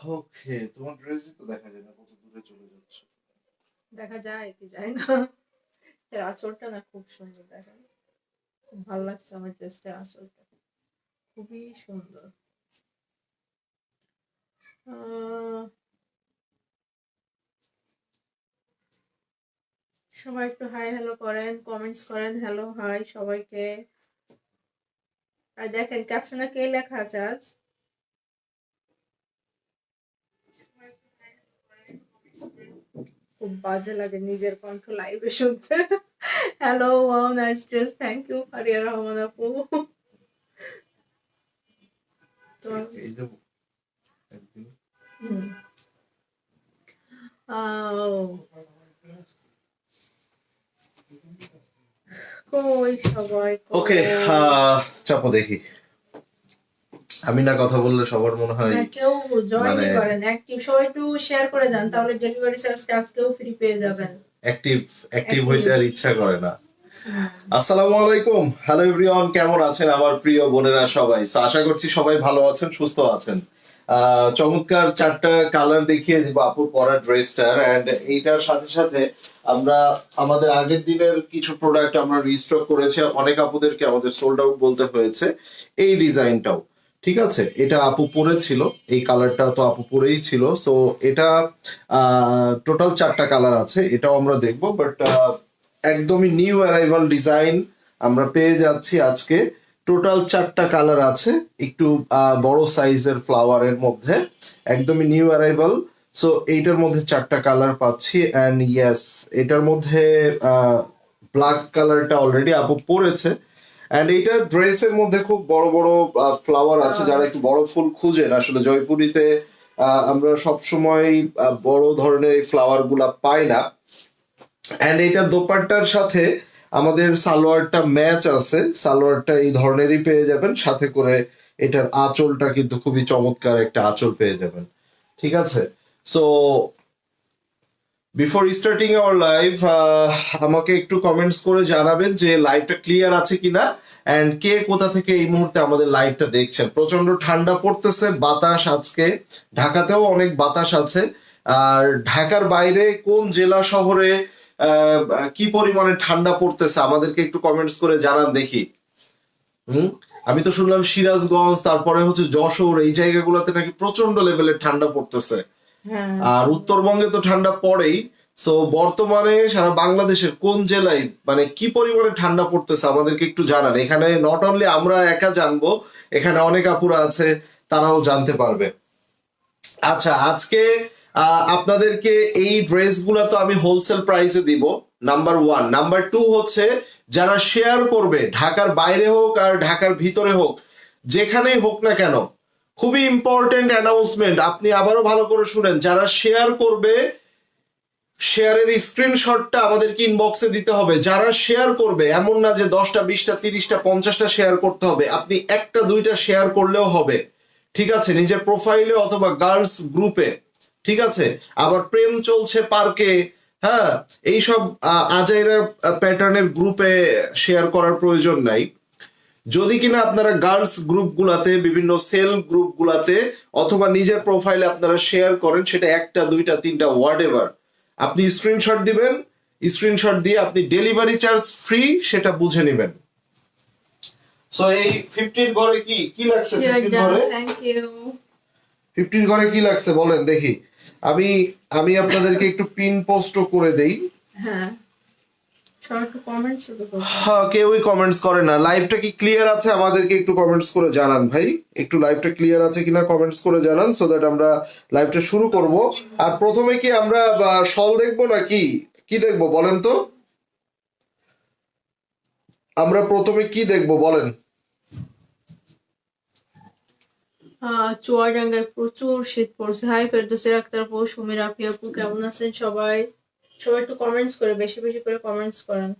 ওকে, তোমার ড্রেসই তো দেখা যায় না, কত দূরে চলে যাচ্ছে। দেখা যায় কি যায় না। এর আঁচলটা না খুব সুন্দর, দেখেন খুব ভালো লাগছে আমার ড্রেসটার আঁচলটা, খুবই সুন্দর। সবাই একটু হাই হ্যালো করেন, কমেন্টস করেন, হ্যালো হাই সবাইকে। আর দেখেন ক্যাপশনে কে লেখা আছে আজ। খুব বাজে লাগে নিজের কণ্ঠ লাইভে শুনতে। Hello, wow nice dress, thank you Faria Rahman আপু। তো এই যে একদিন কই সবাই ওকে, চাপো দেখি। আমি না কথা বললে সবার মনে হয় কেউ মানে জয়েনই করেন, অ্যাক্টিভ সবাই একটু শেয়ার করে দেন, তাহলে ডেলিভারি চার্জটা আজকেও ফ্রি পেয়ে যাবেন। অ্যাক্টিভ হইতে আর ইচ্ছা করে না। আসসালামু আলাইকুম, হ্যালো এভরিওয়ান, কেমন আছেন আমার প্রিয় বোনেরা সবাই? আশা করছি সবাই ভালো আছেন, সুস্থ আছেন। চমৎকার চারটা কালার দেখিয়ে দিব আপুর পরা ড্রেসটার, এন্ড এইটার সাথে সাথে আমরা আমাদের আগের দিনের কিছু প্রোডাক্ট আমরা রিস্টক করেছি, অনেক আপুদেরকে আমাদের সোল্ড আউট বলতে হয়েছে। এই ডিজাইনটাও ঠিক আছে, এটা আপু পরেছিল, এই কালারটা তো আপু পরেই ছিল। সো এটা টোটাল চারটা কালার আছে, এটাও আমরা দেখবো, বাট একদমই নিউ অ্যারাইভাল ডিজাইন আমরা পেয়ে যাচ্ছি আজকে। টোটাল চারটা কালার আছে, একটু বড় সাইজের ফ্লাওয়ারের মধ্যে, একদমই নিউ অ্যারাইভাল। সো এইটার মধ্যে চারটা কালার পাচ্ছি, অ্যান্ড ইয়েস, এটার মধ্যে ব্ল্যাক কালারটা অলরেডি আপু পরেছে। অ্যান্ড এইটা ড্রেসের মধ্যে খুব বড় বড় ফ্লাওয়ার আছে, যারা একটু বড় ফুল খুঁজেন, আসলে জয়পুরিতে আমরা সবসময় বড় ধরনের এই ফ্লাওয়ার গুলা পাই না। অ্যান্ড এটা দোপাট্টার সাথে আমাদের সালোয়ারটা ম্যাচ আছে, সালোয়ারটা এই ধরনেরই পেয়ে যাবেন, সাথে করে এটার আঁচলটা কিন্তু খুবই চমৎকার একটা আঁচল পেয়ে যাবেন। ঠিক আছে, so before starting our live, আমাকে একটু কমেন্টস করে জানাবেন যে লাইভটা ক্লিয়ার আছে কিনা, এন্ড কে কোথা থেকে এই মুহূর্তে আমাদের লাইভটা দেখছেন। প্রচন্ড ঠান্ডা পড়তেছে, বাতাস আজকে, ঢাকাতেও অনেক বাতাস আছে। আর ঢাকার বাইরে কোন জেলা শহরে কি পরিমাণে ঠান্ডা পড়তেছে আমাদেরকে একটু কমেন্টস করে জানান দেখি। আমি তো শুনলাম সিরাজগঞ্জ, তারপরে হচ্ছে যশোর, এই জায়গাগুলোতে নাকি প্রচন্ড লেভেলের ঠান্ডা পড়তেছে। আর উত্তরবঙ্গে তো ঠান্ডা পড়েই। সো বর্তমানে সারা বাংলাদেশের কোন জেলায় মানে কি পরিমাণে ঠান্ডা পড়তেছে আমাদেরকে একটু জানান। এখানে নট অনলি আমরা একা জানবো, এখানে অনেক আপুরা আছে, তারাও জানতে পারবে। আচ্ছা, আজকে আপনাদেরকে এই ড্রেসগুলো তো আমি হোলসেল প্রাইসে দিব, নাম্বার ওয়ান। নাম্বার টু হচ্ছে, যারা শেয়ার করবে, ঢাকার বাইরে হোক আর ঢাকার ভিতরে হোক, যেখানেই হোক না কেন, খুবই ইম্পর্টেন্ট অ্যানাউন্সমেন্ট, আপনি আবারও ভালো করে শুনেন। যারা শেয়ার করবে, শেয়ারের স্ক্রিনশটটা আমাদেরকে ইনবক্সে দিতে হবে। যারা শেয়ার করবে, এমন না যে 10টা 20টা 30টা 50টা শেয়ার করতে হবে, আপনি একটা দুইটা শেয়ার করলেও হবে। ঠিক আছে, নিজের প্রোফাইলে অথবা গার্লস গ্রুপে। ঠিক আছে, আবার প্রেম চলছে পার্কে, হ্যাঁ, এইসব আজাইরা প্যাটার্নের গ্রুপে শেয়ার করার প্রয়োজন নাই। যদি কিনা আপনারা গার্লস গ্রুপ গুলাতে, বিভিন্ন সেল গ্রুপ গুলাতে অথবা নিজের প্রোফাইলে আপনারা শেয়ার করেন, সেটা একটা দুইটা তিনটা হোয়াট এভার, আপনি স্ক্রিনশট দিবেন, স্ক্রিনশট দিয়ে আপনি ডেলিভারি চার্জ ফ্রি সেটা বুঝে নেবেন। সো এই 50 ঘরে কি কি লাগছে? 50 ঘরে থ্যাংক ইউ। 50 ঘরে কি লাগছে বলেন দেখি। আমি আমি আপনাদেরকে একটু পিন পোস্ট করে দেই। হ্যাঁ, কেউই কমেন্টস করে না। লাইভটা কি ক্লিয়ার আছে? আমাদেরকে একটু কমেন্টস করে জানান ভাই, একটু লাইভটা ক্লিয়ার আছে কিনা কমেন্টস করে জানান, সো দ্যাট আমরা লাইভটা শুরু করব। আর প্রথমে কি আমরা শল দেখবো নাকি কি দেখবো বলেন তো? আমরা প্রথমে কি দেখবো বলেন? চুয়াডাঙ্গায় প্রচুর শীত পড়ছে। হাই ফেরদৌসী আক্তার আপু, সুমির আফি আপু, কেমন আছেন সবাই? সবাই একটু কমেন্টস করে, বেশি বেশি করে কমেন্টস করেন।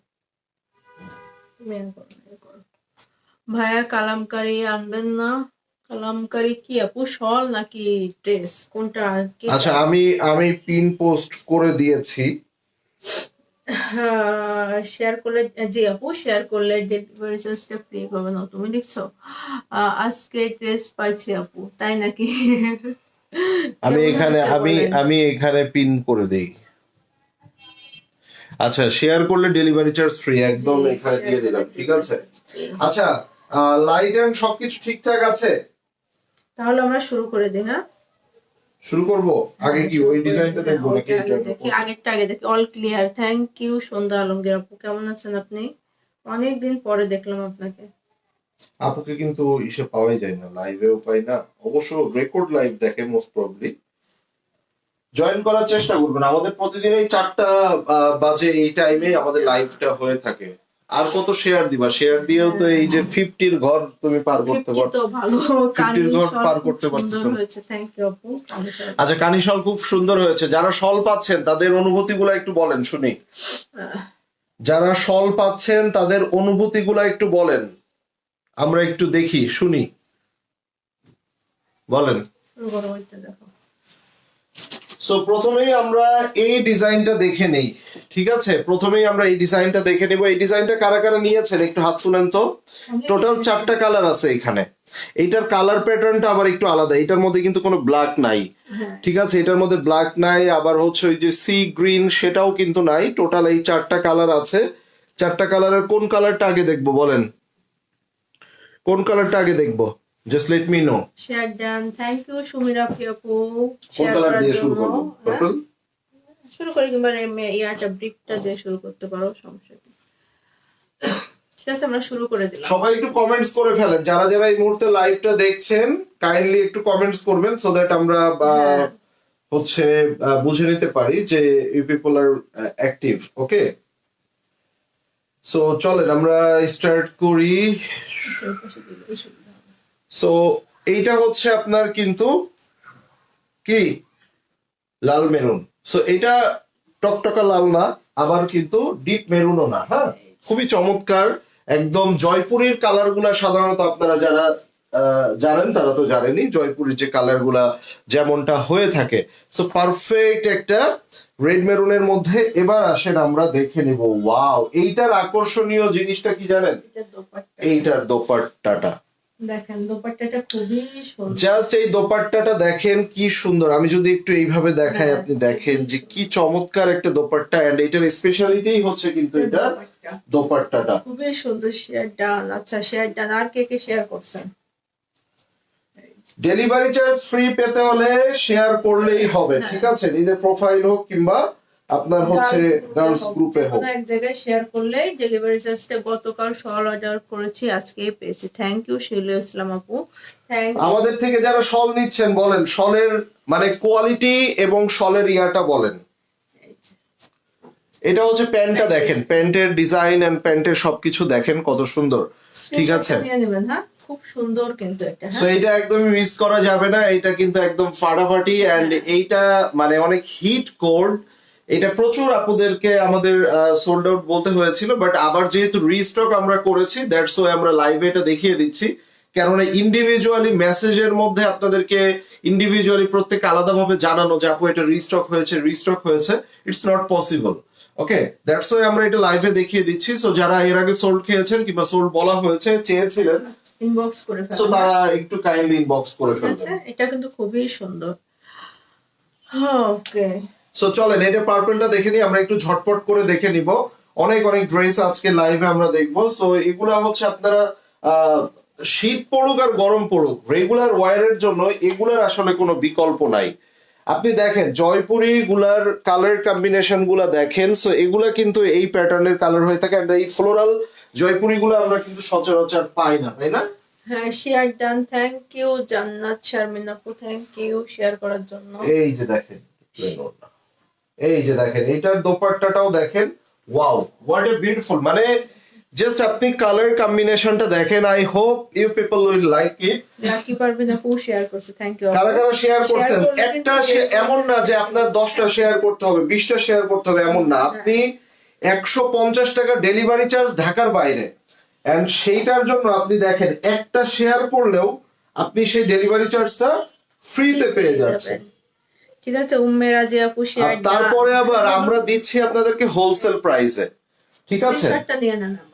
ভাইয়া কালামকারি আনবেন না? কালামকারি কি আপু, শল নাকি ড্রেস, কোনটা? আচ্ছা, আমি পিন পোস্ট করে দিয়েছি। শেয়ার করলে, জি আপু, শেয়ার করলে ডেলিভারি চার্জটা ফ্রি পাবে না। তুমি লিখছো আজকে ড্রেস পাইছি আপু, তাই নাকি? আমি কেমন এখানে হচ্ছে আমি বলেন? আমি এখানে পিন করে দেই। আচ্ছা, শেয়ার করলে ডেলিভারি চার্জ ফ্রি, একদম জি, এখানে share দিয়ে দিলাম, করে ঠিক দিবেন। আছে। জি। আচ্ছা, লাইট এন্ড সবকিছু ঠিকঠাক আছে, তাহলে আমরা শুরু করে দিই, হ্যাঁ? শুরু করব। আগে হ্যাঁ, কি শুরু ওই করে ডিজাইনটা দিই। হ্যাঁ, দেখবো নাকি ওইটা এইটা? আগে দেখি। আগেরটা আগে দেখি। All clear. থ্যাংক ইউ সন্ধ্যা আলমগীর আপু। কেমন আছেন আপনি? অনেকদিন পরে দেখলাম আপনাকে। আপুকে কিন্তু ইসে পাওয়াই যায় না, লাইভেও পাই না, অবশ্য রেকর্ড লাইভ দেখে মোস্ট প্রবাবলি। জয়েন করার চেষ্টা করবেন, আমাদের প্রতিদিন এই 4টা বাজে এই টাইমে আমাদের লাইভটা হয়ে থাকে। আর কত শেয়ার দিবা? শেয়ার দিয়েও তো এই যে 50-র ঘর তুমি পার করতে 50 তো ভালো। 50-র ঘর কানিশল পার খুব করতে সুন্দর পারতেছেন। হয়েছে। থ্যাংক ইউ আপু। কানিশল। আচ্ছা, কানিশল খুব সুন্দর হয়েছে। যারা শল পাচ্ছেন তাদের অনুভূতিগুলো একটু বলেন শুনি। আহ, যারা শল পাচ্ছেন তাদের অনুভূতিগুলো একটু বলেন, আমরা একটু দেখি শুনি, বলেন। শুরু করো, ওইটা দেখো। সো প্রথমেই আমরা এই ডিজাইনটা দেখে নেই, ঠিক আছে। প্রথমেই আমরা এই ডিজাইনটা দেখে নেব। এই ডিজাইনটা কারা কারা নিয়েছেন একটু হাত তুলেন তো। টোটাল 4টা কালার আছে এখানে। এইটার কালার প্যাটার্নটা আবার একটু আলাদা, এটার মধ্যে কিন্তু কোনো ব্ল্যাক নাই, হ্যাঁ, ঠিক আছে। এটার মধ্যে ব্ল্যাক নাই, আবার হচ্ছে ওই যে সি গ্রিন সেটাও কিন্তু নাই। টোটাল এই 4টা কালার আছে। 4টা কালারের কোন কালারটা আগে দেখবো বলেন, কোন কালারটা আগে দেখবো? Just let me know. Share done. Thank you Sumira আপু কোন শেয়ার কালার করার দিয়ে শুরু জন্য। করবো? হ্যাঁ, পার্পল? শুরু করে কিংবা ইয়াটা ব্রিকটা দিয়ে শুরু করতে পারো, সমস্যা কি। ঠিক আছে, আমরা শুরু করে দিলাম। সবাই একটু কমেন্টস করে ফেলেন, যারা যারা এই মুহূর্তে লাইভটা দেখছেন কাইন্ডলি একটু কমেন্টস করবেন, সো দ্যাট আমরা হ্যাঁ, হচ্ছে বুঝে নিতে পারি যে ইউ পিপল আর অ্যাক্টিভ। ওকে, সো চলেন আমরা স্টার্ট করি। এই পাশে দিলে এই সুবিধা হবে। সো এইটা হচ্ছে আপনার কিন্তু কি লাল মেরুন। সো এটা টকটকা লাল না, আবার কিন্তু ডিপ মেরুনও না। হ্যাঁ, খুবই চমৎকার, একদম জয়পুরীর কালার গুলা সাধারণত আপনারা যারা জানেন তারা তো জানেনই জয়পুরীর যে কালার গুলা যেমনটা হয়ে থাকে। সো পারফেক্ট একটা রেড মেরুনের মধ্যে। এবার আসেন আমরা দেখে নিব, ওয়াও, এইটার আকর্ষণীয় জিনিসটা কি জানেন? এটা দোপাট্টা। এইটার দোপাট্টাটা দেখেন দোপাট্টাটা খুবই সুন্দর। জাস্ট এই দোপাট্টাটা দেখেন কি সুন্দর। আমি যদি একটু এইভাবে দেখাই, হ্যাঁ, আপনি দেখেন যে কি চমৎকার একটা দোপাট্টা। এন্ড এটার স্পেশালিটি হচ্ছে কিন্তু এটা দোপাট্টা দোপাট্টাটা। খুবই সুন্দর। শেয়ার ডান। আচ্ছা, শেয়ার ডান। আর কে কে শেয়ার করছেন? ডেলিভারি চার্জ ফ্রি পেতে হলে শেয়ার করলেই হবে, হ্যাঁ। ঠিক আছে। নিজের প্রোফাইল হোক কিংবা আপনার হচ্ছে গার্লস গ্রুপে হোক, এক জায়গায় শেয়ার করলে ডেলিভারি চার্জটা। গতকাল শল অর্ডার করেছি, আজকে পেয়েছি। থ্যাংক ইউ শিলু ইসলাম আপু। থ্যাংক আমাদের থেকে যারা শল নিচ্ছেন বলেন শলের মানে কোয়ালিটি এবং শলের ইয়াটা বলেন। এটা হচ্ছে প্যান্টটা দেখেন, প্যান্টের ডিজাইন এন্ড প্যান্টের সবকিছু দেখেন কত সুন্দর, ঠিক আছে। নিয়ে নেবেন, হ্যাঁ, খুব সুন্দর কিন্তু এটা। সো এটা একদমই মিস করা যাবে না, এটা কিন্তু একদম ফাটাফাটি। এন্ড এইটা মানে অনেক হিট কোড। এটা প্রচুর আপুদেরকে আমাদের সোল্ড আউট বলতে হয়েছিল, বাট আবার যেহেতু রিস্টক আমরা করেছি দ্যাটস ওয়াই আমরা লাইভে এটা দেখিয়ে দিচ্ছি। কেননা ইন্ডিভিজুয়ালি মেসেজের মধ্যে আপনাদেরকে ইন্ডিভিজুয়ালি প্রত্যেক আলাদাভাবে জানানো যে আপু এটা রিস্টক হয়েছে, রিস্টক হয়েছে, it's not possible. Okay, that's why আমরা এটা লাইভে দেখিয়ে দিচ্ছি। সো যারা এর আগে সোল্ড খেয়েছেন কিংবা সোল্ড বলা হয়েছে চেয়েছিলেন, ইনবক্স করে সো ফেলবেন। তারা একটু কাইন্ডলি ইনবক্স করে ঠিক আছে, ফেলবেন। এটা কিন্তু খুবই সুন্দর। ওকে, সো চলেন এটা পার্পলটা দেখে নিই, আমরা একটু ঝটপট করে দেখে নিব। অনেক অনেক ড্রেস আজকে লাইভে আমরা দেখবো। সো এগুলা হচ্ছে আপনারা শীত পড়ুক আর গরম পড়ুক, রেগুলার ওয়ারের জন্য এগুলার আসলে কোনো বিকল্প নাই। আপনি দেখেন জয়পুরি গুলার কালার কম্বিনেশন গুলা দেখেন। সো এগুলা কিন্তু এই প্যাটার্নের কালার হয়ে থাকে। আর এই ফ্লোরাল জয়পুরি গুলো আমরা কিন্তু সচরাচর পাই না, তাই না? হ্যাঁ, শেয়ার ডান। থ্যাংক ইউ জান্নাত শারমিন আপু, থ্যাংক ইউ শেয়ার করার জন্য। এই যে দেখেন, এই যে দেখেন এটার দোপাট্টাটাও দেখেন, ওয়াও, হোয়াট এ বিউটিফুল। মানে জাস্ট আপনি কালার কম্বিনেশনটা দেখেন। I hope you people will like it. Lucky পারবেন আপু শেয়ার করছে, থ্যাংক ইউ। কারা কারা শেয়ার করছেন? করলে একটা কিন্তু এমন না যে আপনার 10টা শেয়ার করতে হবে, 20টা শেয়ার করতে হবে, এমন না। আপনি 150 টাকা ডেলিভারি চার্জ ঢাকার বাইরে, এন্ড সেইটার জন্য আপনি দেখেন একটা শেয়ার করলেও আপনি সেই ডেলিভারি চার্জটা ফ্রিতে পেয়ে যাচ্ছেন। ঠিক আছে, উম্মে রাজি আপু শেয়ার। তারপরে আবার আমরা দিচ্ছি আপনাদেরকে হোলসেল প্রাইসে, ঠিক আছে। স্ক্রিনশটটা নিয়ে নেন আবার।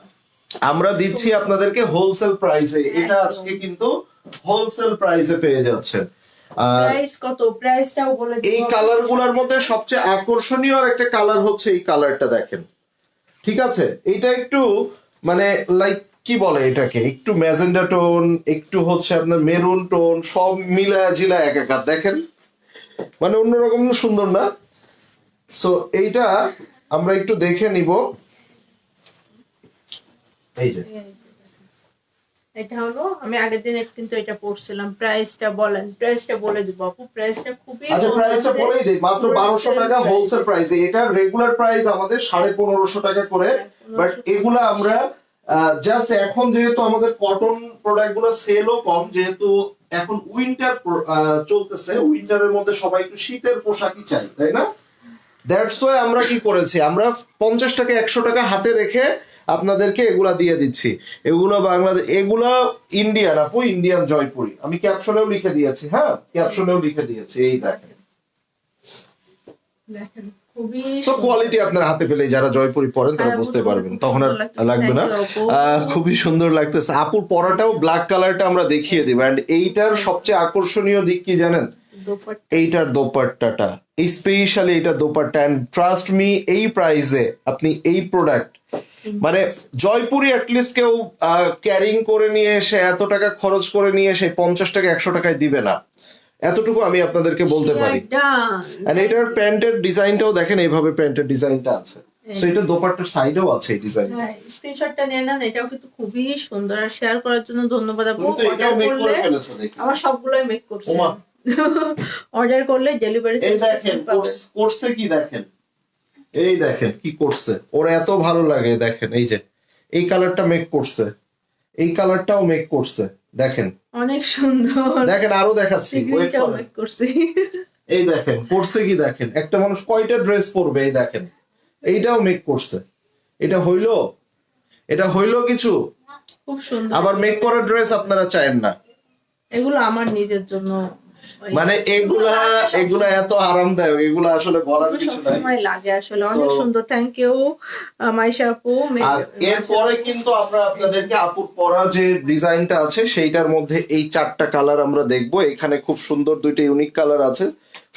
আমরা দিচ্ছি আপনাদেরকে হোলসেল প্রাইসে, এটা আজকে কিন্তু হোলসেল প্রাইসে পেয়ে যাচ্ছেন। আর প্রাইস কত, প্রাইসটাও বলে এই দিও। কালার গুলার মধ্যে সবচেয়ে আকর্ষণীয় আর একটা কালার হচ্ছে এই কালারটা দেখেন, ঠিক আছে? এটা একটু মানে লাইক কি বলে এটাকে, একটু ম্যাজেন্ডা টোন, একটু হচ্ছে আপনার মেরুন টোন, সব মিলায় ঝিলায় একাকার দেখেন, মানে অন্যরকম সুন্দর না? সো এইটা আমরা একটু দেখে নিব। এই যে এটা হলো, আমি আগের দিন কিন্তু এটা পড়ছিলাম। প্রাইসটা বলেন, প্রাইসটা বলে দিব আপু। প্রাইসটা খুবই আচ্ছা, কম প্রাইসটা আছে। বলেই দেই, মাত্র 1200 টাকা হোলসেল প্রাইস। এটা রেগুলার প্রাইস আমাদের 1550 টাকা করে, বাট এগুলা আমরা জাস্ট এখন যেহেতু আমাদের কটন প্রোডাক্ট গুলো সেলও কম, যেহেতু এখন উইন্টার চলতেছে, উইন্টারের মধ্যে সবাই একটু শীতের পোশাকই চাই, তাই না? দ্যাটস ওয়াই আমরা কি করেছি, আমরা 50 টাকা 100 টাকা হাতে রেখে আপনাদেরকে এগুলা দিয়ে দিচ্ছি। এগুলো বাংলাদেশ, এগুলা ইন্ডিয়ান আপু, ইন্ডিয়ান জয়পুরি। আমি ক্যাপশনেও লিখে দিয়েছি, হ্যাঁ ক্যাপশনেও লিখে দিয়েছি, এই দেখেন। দেখেন খুবই তো সুন্দর। কোয়ালিটি আপনার হাতে পেলে যারা জয়পুরি পরেন তারা হ্যাঁ, বুঝতে বুঝতে পারবেন, খুব তখন আর সুন্দর লাগতেছে। লাগবে না। Thank you, আপু। খুবই সুন্দর লাগতেছে আপুর পরাটাও, ব্ল্যাক কালারটা আমরা দেখিয়ে দিব। এন্ড এইটার সবচেয়ে আকর্ষণীয় দিক কি জানেন? দোপাট্টা। এইটার দোপাট্টাটা, স্পেশালি এটা দোপাট্টা। এন্ড ট্রাস্ট মি, এই প্রাইসে আপনি এই প্রোডাক্ট মানে জয়পুরি অ্যাটলিস্ট কেউ ক্যারিং করে নিয়ে এসে এত টাকা খরচ করে নিয়ে এসে 50 টাকা 100 টাকায় দিবে না, এতটুকু আমি আপনাদেরকে বলতে পারি। আর এটার প্যান্টের ডিজাইনটাও দেখেন, এইভাবে প্যান্টের ডিজাইনটা আছে। সো এটা দোপাট্টার সাইডেও আছে এই ডিজাইন। হ্যাঁ, স্ক্রিনশটটা নিয়ে নেন। এটাও কিন্তু খুবই সুন্দর। আর শেয়ার করার জন্য ধন্যবাদ আপু। তুমি তো এটাও মেক করে ফেলেছো দেখি। আমার সবগুলোই মেক করছি। ওমা। অর্ডার করলে ডেলিভারি এই দেখেন করছে কি দেখেন, এই দেখেন কি করছে, ওর এত ভালো লাগে দেখেন। এই যে এই কালারটা মেক করছে, এই কালারটাও মেক করছে, দেখেন অনেক সুন্দর। দেখেন আরো দেখাচ্ছি, ওয়েট সিগ্রিটাও করেন। মেক করছি। এই দেখেন করছে কি দেখেন, একটা মানুষ কয়টা ড্রেস পরবে, এই দেখেন এইটাও মেক করছে। এটা হইলো, এটা হইলো কিছু। খুব সুন্দর। আবার মেক করা ড্রেস আপনারা চায়েন না, এগুলো আমার নিজের জন্য। মানে এগুলা এত আরামদায়ক, এগুলা আসলে বলার কিছু নাই। সময় লাগে আসলে। অনেক সুন্দর। থ্যাংক ইউ মাইশা আপু। আর এরপরে কিন্তু আমরা আপনাদেরকে আপুর পরা যে ডিজাইনটা আছে সেইটার মধ্যে এই 4টা কালার আমরা দেখবো। এখানে খুব সুন্দর 2টা ইউনিক কালার আছে,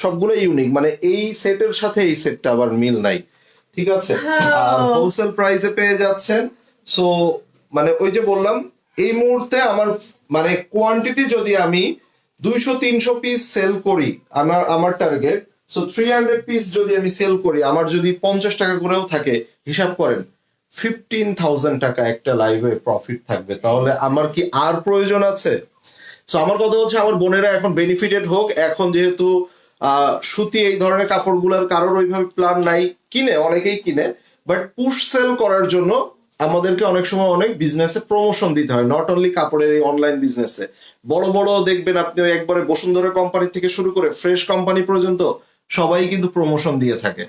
সবগুলো ইউনিক, মানে এই সেটের সাথে এই সেটটা আবার মিল নাই, ঠিক আছে? আর হোলসেল প্রাইসে পেয়ে যাচ্ছেন। সো মানে ওই যে বললাম, এই মুহূর্তে আমার মানে কোয়ান্টিটি যদি আমি 200-300 পিস সেল করি, আমার টার্গেট, সো 300 পিস যদি আমি সেল করি, আমার যদি 50 টাকা করেও থাকে, হিসাব করেন 15,000 টাকা একটা লাইভে প্রফিট থাকবে। তাহলে আমার কি আর প্রয়োজন আছে? সো আমার কথা হচ্ছে, আমার বোনেরা এখন বেনিফিটেড হোক। এখন যেহেতু সুতি এই ধরনের কাপড়গুলোর কারোর ওইভাবে প্ল্যান নাই, কিনে অনেকেই কিনে, বাট পুশ সেল করার জন্য আমাদেরকে অনেক সময় অনেক বিজনেসে প্রমোশন দিতে হয়, নট অনলি কাপড়ের এই অনলাইন বিজনেসে। বড় বড় দেখবেন আপনি, ওই একবারে বসুন্ধরা কোম্পানি থেকে শুরু করে ফ্রেশ কোম্পানি পর্যন্ত সবাই কিন্তু প্রমোশন দিয়ে থাকে।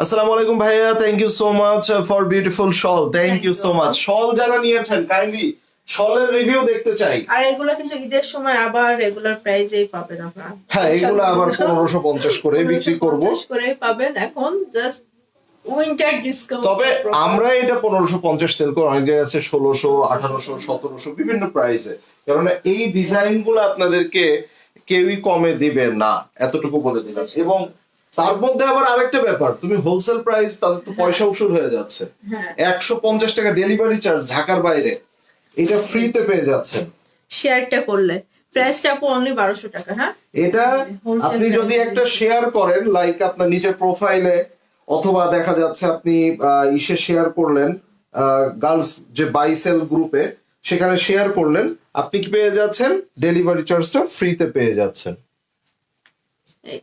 আসসালামু আলাইকুম ভাইয়া, thank you so much for beautiful shawl, thank you so much. Shawl যারা নিয়েছেন কাইন্ডলি শলের রিভিউ দেখতে চাই। আর এগুলো কিন্তু ঈদের সময় আবার রেগুলার প্রাইসেই পাবেন আপনারা। হ্যাঁ, এগুলো আবার 1550 করে বিক্রি করব। 1550 করে পাবেন এখন, জাস্ট উইন্টার ডিসকাউন্ট। তবে আমরা এটা 1550 সেল করি, অনেক জায়গায় আছে 1600, 1800, 1700 বিভিন্ন প্রাইসে। কারণ এই ডিজাইন গুলো আপনাদেরকে কেউই কমে দিবে না, এতটুকু বলে দিলাম। এবং তার মধ্যে আবার আরেকটা ব্যাপার, তুমি হোলসেল প্রাইস, তাদের তো পয়সা উসুল হয়ে যাচ্ছে। 150 টাকা ডেলিভারি চার্জ ঢাকার বাইরে, এটা ফ্রিতে পেয়ে যাচ্ছেন শেয়ারটা করলে। প্রাইসটা আপু অনলি 1200 টাকা। হ্যাঁ, এটা আপনি যদি একটা শেয়ার করেন, লাইক আপনার নিচের প্রোফাইলে, অথবা দেখা যাচ্ছে আপনি ইসে শেয়ার করলেন, গার্লস যে বাইসেল গ্রুপে, সেখানে শেয়ার করলেন, আপনি কি পেয়ে যাচ্ছেন? ডেলিভারি চার্জটা ফ্রিতে পেয়ে যাচ্ছেন। এই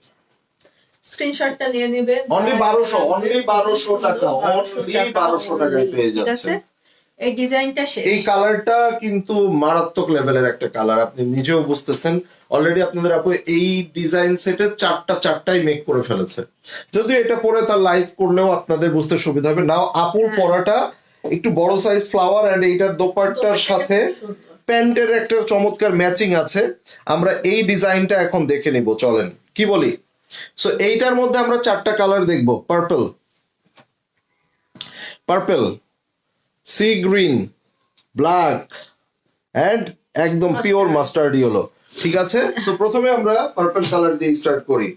স্ক্রিনশটটা নিয়ে নেবেন। অনলি 1200 টাকা, অনলি 1200 টাকায় পেয়ে যাচ্ছেন। এই ডিজাইনটা শেষ। এই কালারটা কিন্তু মারাত্মক লেভেলের একটা কালার, আপনি নিজেও বুঝতেছেন। অলরেডি আপনাদের আপু এই ডিজাইন সেটের 4টাই মেক করে ফেলেছে। যদিও এটা পরে তার লাইভ করলেও আপনাদের বুঝতে সুবিধা হবে। নাও আপুর পরাটা একটু বড় সাইজ ফ্লাওয়ার, এন্ড এইটার দোপাট্টার সাথে প্যান্টের একটা চমৎকার ম্যাচিং আছে। আমরা এই ডিজাইনটা এখন দেখে নিব, চলেন কি বলি। সো এইটার মধ্যে আমরা 4টা কালার দেখবো। Purple, sea green, black, and একদম পিওর মাস্টার্ড ইয়েলো। ঠিক আছে, সো প্রথমে আমরা পার্পল কালার দিয়ে স্টার্ট করি।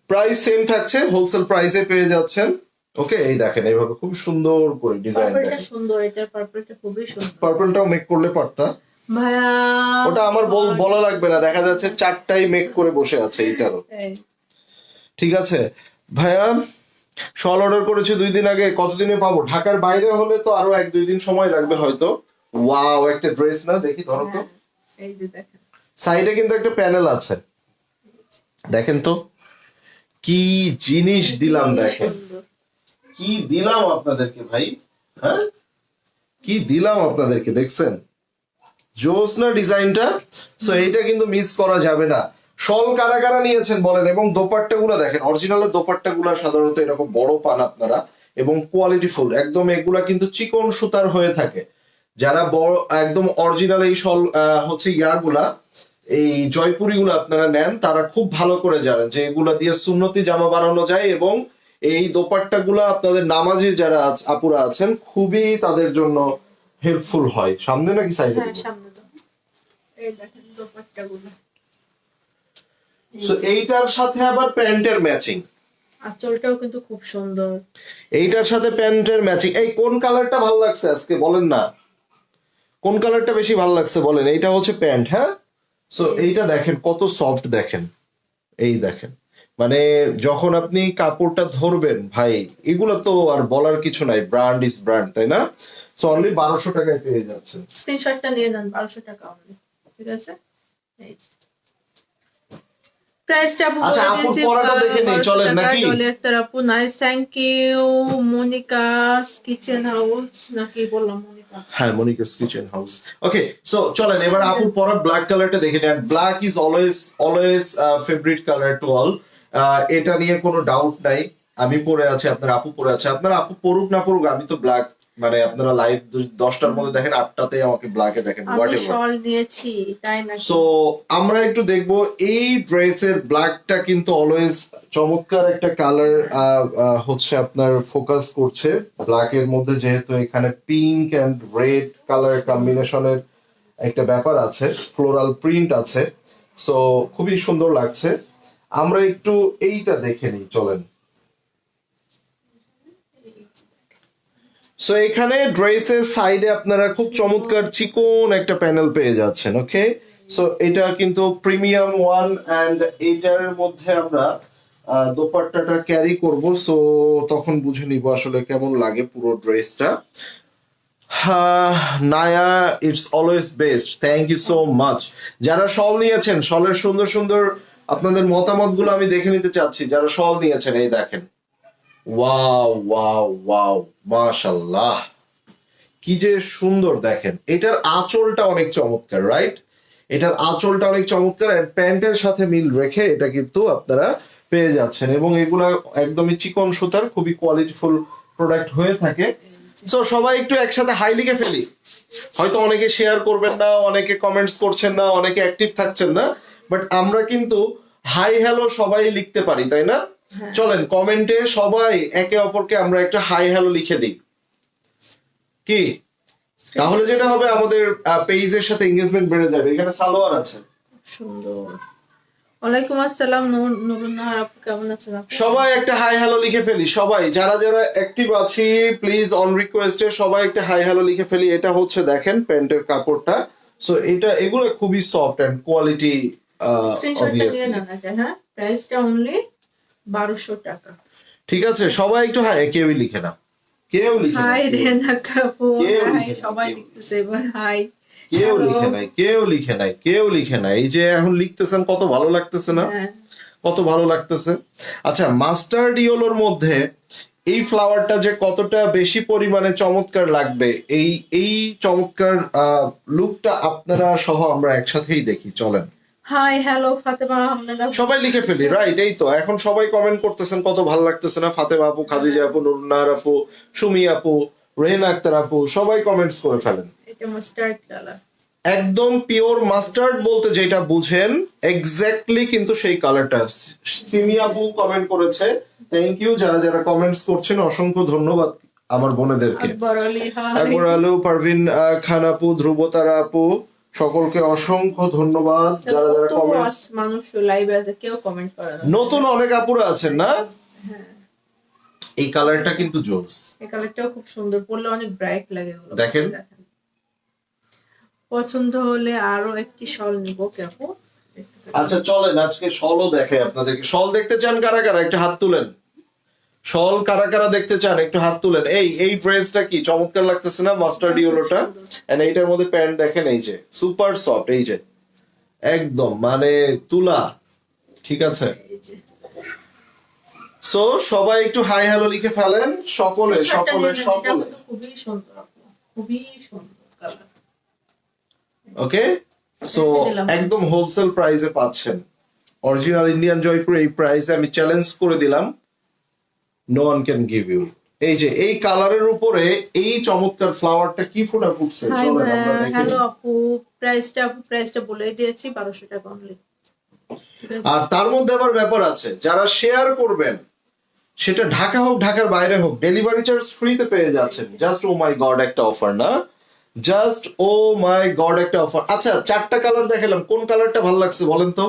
প্রাইস সেম থাকছে, হোলসেল প্রাইসে পেয়ে যাচ্ছেন। ওকে, এই দেখেন এইভাবে খুব সুন্দর করে ডিজাইন পার্পলটা দেখেন। সুন্দর, এটা পার্পলটা খুবই সুন্দর পার্পলটাও মেক করলে পারতা, ভাইয়া। ওটা আমার বলা লাগবে না, দেখা যাচ্ছে চারটাই মেক করে বসে আছে এইটারও। এই, ঠিক আছে ভাইয়া, শল অর্ডার করেছি 2 দিন আগে, কতদিনে পাবো? ঢাকার বাইরে হলে তো আরো 1-2 দিন সময় লাগবে হয়তো। ওয়াও, একটা ড্রেস না, দেখি ধরো তো। হ্যাঁ, এই যে দেখেন, সাইডে কিন্তু একটা প্যানেল আছে, দেখেন তো কি জিনিস দিলাম, খুবই দেখেন সুন্দর। কি দিলাম আপনাদেরকে ভাই, হ্যাঁ কি দিলাম আপনাদেরকে, দেখছেন জোসনা ডিজাইনটা। সো এইটা কিন্তু মিস করা যাবে না। শল কারা কারা নিয়েছেন বলেন, এবং দোপাট্টা গুলা দেখেন, অরিজিনালের দোপাট্টা গুলা সাধারণত এরকম বড় পান আপনারা, এবং কোয়ালিটিফুল একদম, এগুলা কিন্তু চিকন সুতার হয়ে থাকে। যারা বড় একদম অরিজিনাল এই শল হচ্ছে ইয়াগুলা, এই জয়পুরি গুলো আপনারা নেন, তারা খুব ভালো করে জানেন যে এগুলা দিয়ে সুন্নতি জামা বানানো যায়, এবং এই দোপাট্টা গুলা আপনাদের নামাজি যারা আপুরা আছেন খুবই তাদের জন্য হেল্পফুল হয়। সামনে নাকি সাইডে? হ্যাঁ, সামনে তো এই দেখেন দোপাট্টাগুলো। সো এইটার সাথে আবার প্যান্টের ম্যাচিং, আঁচলটাও কিন্তু খুব সুন্দর। এইটার সাথে প্যান্টের ম্যাচিং। এই কোন কালারটা ভালো লাগছে আজকে বলেন না, কোন কালারটা বেশি ভালো লাগছে বলেন। এইটা হচ্ছে প্যান্ট, হ্যাঁ। সো এইটা দেখেন কত সফট, দেখেন এই দেখেন, মানে যখন আপনি কাপড়টা ধরবেন ভাই, এগুলো তো আর বলার কিছু নাই, ব্র্যান্ড ইজ ব্র্যান্ড, তাই না? সো অনলি 1200 টাকায় পেয়ে যাচ্ছেন। স্ক্রিনশটটা নিয়ে নেন, 1200 টাকা অনলি। ঠিক আছে, এই প্রাইসটা আপু আচ্ছা, বলে আপুর দিয়েছি, পরাটা দেখে নেই, 1200 চলেন টাকা। নাকি? ডলি আক্তার আপু, nice, thank you. Monica's kitchen house নাকি বললাম, মনিকা? হ্যাঁ, Monica's kitchen house. Okay, so চলেন এবার আপুর পরা ব্ল্যাক কালারটা দেখে নেন। Black is always favourite colour to all, এটা নিয়ে কোনো ডাউট নাই। আমি পরে আছি, আপনার আপু পরে আছে, আপনার আপু পড়ুক না পড়ুক, আমি তো ব্ল্যাক, মানে আপনারা লাইভ 10টার মধ্যে দেখেন, 8টাতে আমাকে ব্ল্যাকে দেখেন, আমি হোয়াট এভার। শল নিয়েছি, তাই নাকি? সো আমরা একটু দেখবো এই ড্রেসের ব্ল্যাকটা কিন্তু অলওয়েজ চমৎকার একটা কালার হচ্ছে আপনার ফোকাস করছে ব্ল্যাক এর মধ্যে, যেহেতু এখানে পিঙ্ক এন্ড রেড কালার কম্বিনেশনের একটা ব্যাপার আছে, ফ্লোরাল প্রিন্ট আছে, সো খুবই সুন্দর লাগছে। আমরা একটু এইটা দেখে নিই, চলেন। সো এখানে ড্রেসের সাইডে আপনারা খুব চমৎকার চিকন একটা প্যানেল পেয়ে যাচ্ছেন। ওকে, সো এটা কিন্তু প্রিমিয়াম ওয়ান, এন্ড এটার মধ্যে আমরা দোপাট্টাটা ক্যারি করব, সো তখন বুঝে নিব আসলে কেমন লাগে পুরো ড্রেসটা। নায়া, it's always best, thank you so much. যারা শল নিয়েছেন, শলের সুন্দর সুন্দর আপনাদের মতামত গুলো আমি দেখে নিতে চাচ্ছি। যারা শল নিয়েছেন, এই দেখেন, ওয়াও ওয়াও ওয়াও, মাশাআল্লাহ, কি যে সুন্দর দেখেন। এটার আঁচলটা অনেক চমৎকার, রাইট? এটার আঁচলটা অনেক চমৎকার, এন্ড প্যান্টের সাথে মিল রেখে এটা কিন্তু আপনারা পেয়ে যাচ্ছেন, এবং এগুলা একদমই চিকন সুতার, খুবই কোয়ালিটিফুল প্রোডাক্ট হয়ে থাকে। সো সবাই একটু একসাথে হাই লিখে ফেলি, হয়তো অনেকে শেয়ার করবেন না, অনেকে কমেন্টস করছেন না, অনেকে অ্যাক্টিভ থাকছেন না, বাট আমরা কিন্তু হাই হ্যালো সবাই লিখতে পারি, তাই না? হ্যাঁ। চলেন কমেন্টে সবাই একে অপরকে আমরা একটা হাই হ্যালো লিখে দিই, কি? তাহলে যেটা হবে, আমাদের পেজের সাথে এঙ্গেজমেন্ট বেড়ে যাবে। এখানে সালোয়ার আছে, সুন্দর। ওয়ালাইকুম আসসালাম, নুরুন্নাহার আপু, কেমন আছেন আপু? সবাই একটা হাই হ্যালো লিখে ফেলি, সবাই যারা যারা অ্যাক্টিভ আছি প্লিজ অন রিকোয়েস্টে সবাই একটা হাই হ্যালো লিখে ফেলি। এটা হচ্ছে দেখেন প্যান্টের কাপড়টা, সো এগুলো খুবই সফট এন্ড কোয়ালিটি, স্ক্রিনশটটা নিয়ে অবভিয়াসলি। নেন আগে, হ্যাঁ। প্রাইসটা অনলি 1200 টাকা। ঠিক আছে, সবাই একটু হাই, কেউই লিখে না, কেউ লিখে না, হাই রেনা কাপু, কেউ হাই, লিখে না, সবাই কেউ। লিখতেছে এবার হাই। কেউ Hello. লিখে নাই, কেউ লিখে নাই, কেউ লিখে নাই। এই যে এখন লিখতেছেন, কত ভালো লাগতেছে না? হ্যাঁ, কত ভালো লাগতেছে। আচ্ছা, মাস্টার্ড ইয়েলোর মধ্যে এই ফ্লাওয়ারটা যে কতটা বেশি পরিমাণে চমৎকার লাগবে, এই চমৎকার লুকটা আপনারা সহ আমরা একসাথেই দেখি, চলেন। হাই, হ্যালো ফাতেমা আহমেদ আপু। সবাই লিখে ফেলি, রাইট? এই তো এখন সবাই কমেন্ট করতেছেন, কত ভালো লাগতেছে না? ফাতেমা আপু, খাদিজা আপু, নুরুন্নাহার আপু, সুমি আপু, রেহেনা আক্তার আপু, সবাই কমেন্টস করে ফেলেন। এটা মাস্টার্ড কালার, একদম পিওর মাস্টার্ড বলতে যেটা বুঝেন এক্স্যাক্টলি কিন্তু সেই কালারটা। সিমি আপু কমেন্ট করেছে, থ্যাংক ইউ। যারা যারা কমেন্টস করছেন অসংখ্য ধন্যবাদ আমার বোনেদেরকে। আকবর আলী, হাই। আকবর আলু, পারভিন খান আপু, ধ্রুবতারা আপু, সকলকে অসংখ্য ধন্যবাদ যারা যারা কত কমেন্টস। মানুষ লাইভে আছে, কেউ কমেন্ট করে না। নতুন অনেক আপুরা আছেন না? হ্যাঁ, এই কালারটা কিন্তু জোস। এই কালারটাও খুব সুন্দর, পরলে অনেক ব্রাইট লাগে এগুলো। দেখেন। পছন্দ হলে আরো একটি শল নিব কে আপু? আচ্ছা চলেন আজকে শলও দেখাই আপনাদেরকে। শল দেখতে চান কারা কারা একটু হাত তুলেন। শল কারা কারা দেখতে চান একটু হাত তুলেন। এই ড্রেসটা কি চমৎকার লাগতেছে না, মাস্টার্ড ইয়েলোটা। এন্ড এইটার মধ্যে প্যান্ট দেখেন, এই যে সুপার সফট, এই যে একদম মানে তুলা, ঠিক আছে। এই যে সো সবাই একটু হাই হ্যালো লিখে ফেলেন, সকলে স্ক্রিনশটটা সকলে নিয়ে নেন, এটা সকলে। কিন্তু খুবই সুন্দর আপু, খুবই সুন্দর কালার। ওকে, সো একদম হোলসেল প্রাইসে পাচ্ছেন অরিজিনাল ইন্ডিয়ান জয়পুর। এই প্রাইসে আমি চ্যালেঞ্জ করে দিলাম, no one can give you. এই যে এই কালারের উপরে এই চমৎকার ফ্লাওয়ারটা কি ফুটা ফুটছে, হাই চলেন আমরা দেখি। হ্যালো আপু, প্রাইসটা বলে দিয়েছি 1200 টাকা অনলি। আর তার মধ্যে আবার ব্যাপার আছে, যারা শেয়ার করবেন সেটা ঢাকা হোক ঢাকার বাইরে হোক, ডেলিভারি চার্জ ফ্রিতে পেয়ে যাচ্ছেন। জাস্ট ও মাই গড একটা অফার না, জাস্ট ও মাই গড একটা অফার। আচ্ছা চারটা কালার দেখালাম, কোন কালারটা ভালো লাগছে বলেন তো?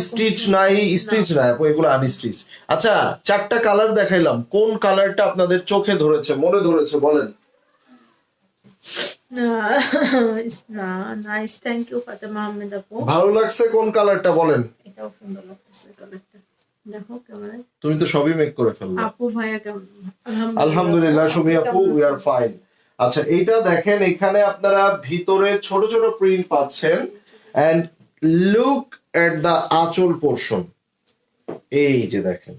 স্টিচ নাই, স্টিচ নাই আপু, এগুলো আনস্টিচ। আচ্ছা চারটা কালার দেখাইলাম, কোন কালারটা আপনাদের চোখে ধরেছে, মনে ধরেছে বলেন? না, nice, thank you Fatema Ahmed আপু। ভালো লাগছে কোন কালারটা বলেন? এটাও সুন্দর লাগতেছে কালারটা, দেখো ক্যামেরায়। তুমি তো সবই মেক করে ফেললে। আপু ভাইয়া কেমন? আলহামদুলিল্লাহ সুমি আপু, উই আর ফাইন। আচ্ছা এইটা দেখেন, এখানে আপনারা ভিতরে ছোট ছোট প্রিন্ট পাচ্ছেন। এন্ড লুক এট দা আঁচল পোরশন, এই যে দেখেন,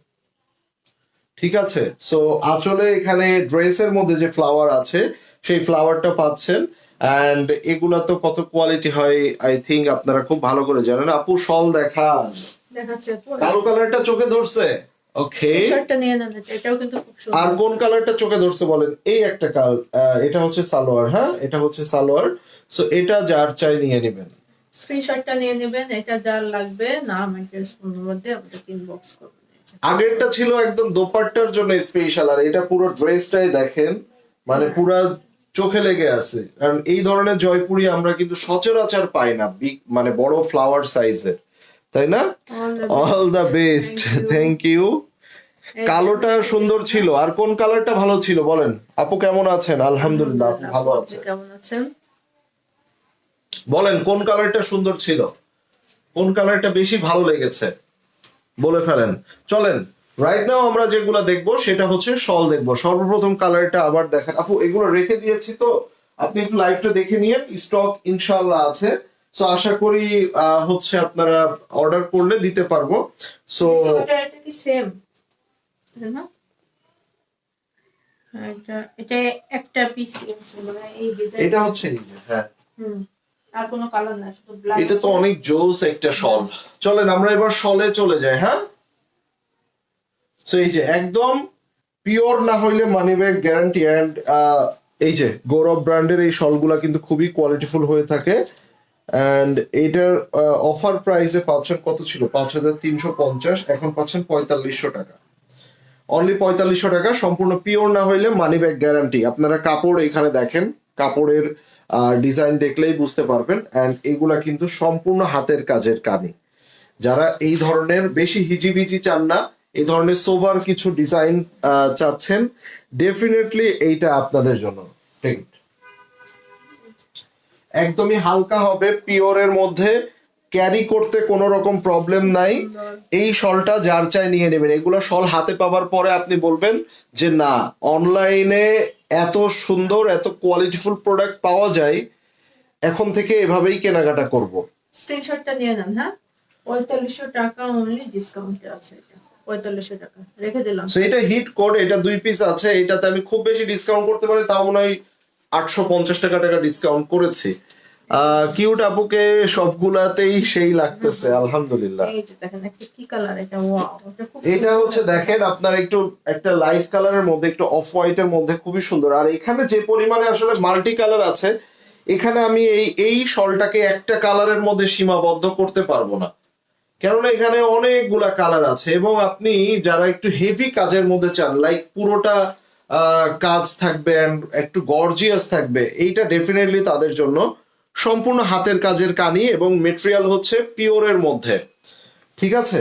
ঠিক আছে। সো আঁচলে এখানে ড্রেসের মধ্যে যে ফ্লাওয়ার আছে সেই ফ্লাওয়ারটা পাচ্ছেন। এন্ড এগুলা তো কত কোয়ালিটি হয় আই থিঙ্ক আপনারা খুব ভালো করে জানেন। আপু শল দেখান, দেখাচ্ছে আপু। কালো কালারটা চোখে ধরছে? ওকে, শার্টটা নিয়ে নেন, এটাও কিন্তু খুব সুন্দর। আর কোন কালারটা চোখে ধরছে বলেন? এই একটা এটা হচ্ছে সালোয়ার, হ্যাঁ এটা হচ্ছে সালোয়ার। সো এটা যার চাই নিয়ে নেবেন, স্ক্রিনশটটা নিয়ে নেবেন, এটা যার লাগবে নাম অ্যাড্রেস ফোন নম্বর দিয়ে আমাদেরকে ইনবক্স করবেন। আগেরটা ছিল একদম দোপাট্টার জন্য স্পেশাল, আর এটা পুরো ড্রেসটাই দেখেন মানে পুরা চোখে লেগে আছে। কারণ এই ধরনের জয়পুরি আমরা কিন্তু সচরাচর পাই না, বিগ মানে বড় ফ্লাওয়ার সাইজের, তাই না? All the best, thank you. কালোটা সুন্দর ছিল, আর কোন কালারটা ভালো ছিল বলেন? আপু কেমন আছেন? আলহামদুলিল্লাহ আপু ভালো আপনি আছেন। কেমন আছেন? বলেন কোন কালারটা সুন্দর ছিল, কোন কালারটা বেশি ভালো লেগেছে বলে ফেলেন। চলেন রাইট নাও আমরা যেগুলা দেখবো সেটা হচ্ছে শল দেখবো। সর্বপ্রথম কালারটা আবার দেখেন আপু, এগুলো রেখে দিয়েছি তো আপনি একটু লাইভটা দেখে নিয়েন, স্টক ইনশাআল্লাহ আছে। সো আশা করি হচ্ছে আপনারা অর্ডার করলে দিতে পারবো। সো এটা কি সেম তাই না? এটা একটা পিস মানে এই ডিজাইন। এটা হচ্ছে এই যে, হ্যাঁ আর কোনো কালার না, শুধু ব্ল্যাক। এটা তো অনেক জোস একটা শল। চলেন আমরা এবার শলে চলে যাই। হ্যাঁ, সো এই যে একদম পিওর না হইলে মানি ব্যাগ গ্যারান্টি। এন্ড এই যে গৌরব ব্র্যান্ডের এই শলগুলা কিন্তু খুবই কোয়ালিটিফুল হয়ে থাকে। এন্ড এটার অফার প্রাইসে পাচ্ছেন, কত ছিল 5350, এখন পাচ্ছেন 4500 টাকা, অনলি 4500 টাকা। সম্পূর্ণ পিওর না হইলে মানি ব্যাগ গ্যারান্টি। আপনারা কাপড় এখানে দেখেন, কাপড়ের ডিজাইন দেখলেই বুঝতে পারবেন। এন্ড এগুলা কিন্তু সম্পূর্ণ হাতের কাজের কানি। যারা এই ধরনের বেশি হিজিবিজি চান না, এই ধরনের সোভার কিছু ডিজাইন চাচ্ছেন, ডেফিনেটলি এইটা আপনাদের জন্য। ঠিক, একদমই হালকা হবে, পিওরের মধ্যে, ক্যারি করতে কোনো রকম প্রবলেম নাই। এই শলটা যার চাই নিয়ে নেবেন। এগুলো শল হাতে পাওয়ার পরে আপনি বলবেন যে না, অনলাইনে এত সুন্দর এত কোয়ালিটিফুল প্রোডাক্ট পাওয়া যায়, এখন থেকে এভাবেই কেনাকাটা করব। স্ক্রিনশটটা নিয়ে নেন। হ্যাঁ, 4500 টাকা অনলি, ডিসকাউন্টে আছে এটা। 4500 টাকা রেখে দিলাম। সো এটা হিট কোড, এটা 2 পিস আছে। এটাতে আমি খুব বেশি ডিসকাউন্ট করতে পারি, তাও মনে হয় 850 টাকা ডিসকাউন্ট করেছি। কিউট আপুকে সবগুলাতেই সেই লাগতেছে, আলহামদুলিল্লাহ। এই যে দেখেন একটা কি কালার, এটা ওয়াও, এটা খুব এটা হচ্ছে দেখেন আপনার একটু একটা লাইট কালারের মধ্যে, একটু অফ হোয়াইটের মধ্যে, খুবই সুন্দর। আর এখানে যে পরিমাণে আসলে মাল্টি কালার আছে, এখানে আমি এই শলটাকে একটা কালারের মধ্যে সীমাবদ্ধ করতে পারবো না, কেননা এখানে অনেকগুলা কালার আছে। এবং আপনি যারা একটু হেভি কাজের মধ্যে চান, লাইক পুরোটা কাজ থাকবে and একটু গর্জিয়াস থাকবে, এইটা ডেফিনেটলি তাদের জন্য। সম্পূর্ণ হাতের কাজের কানি এবং মেটেরিয়াল হচ্ছে পিওরের মধ্যে, ঠিক আছে?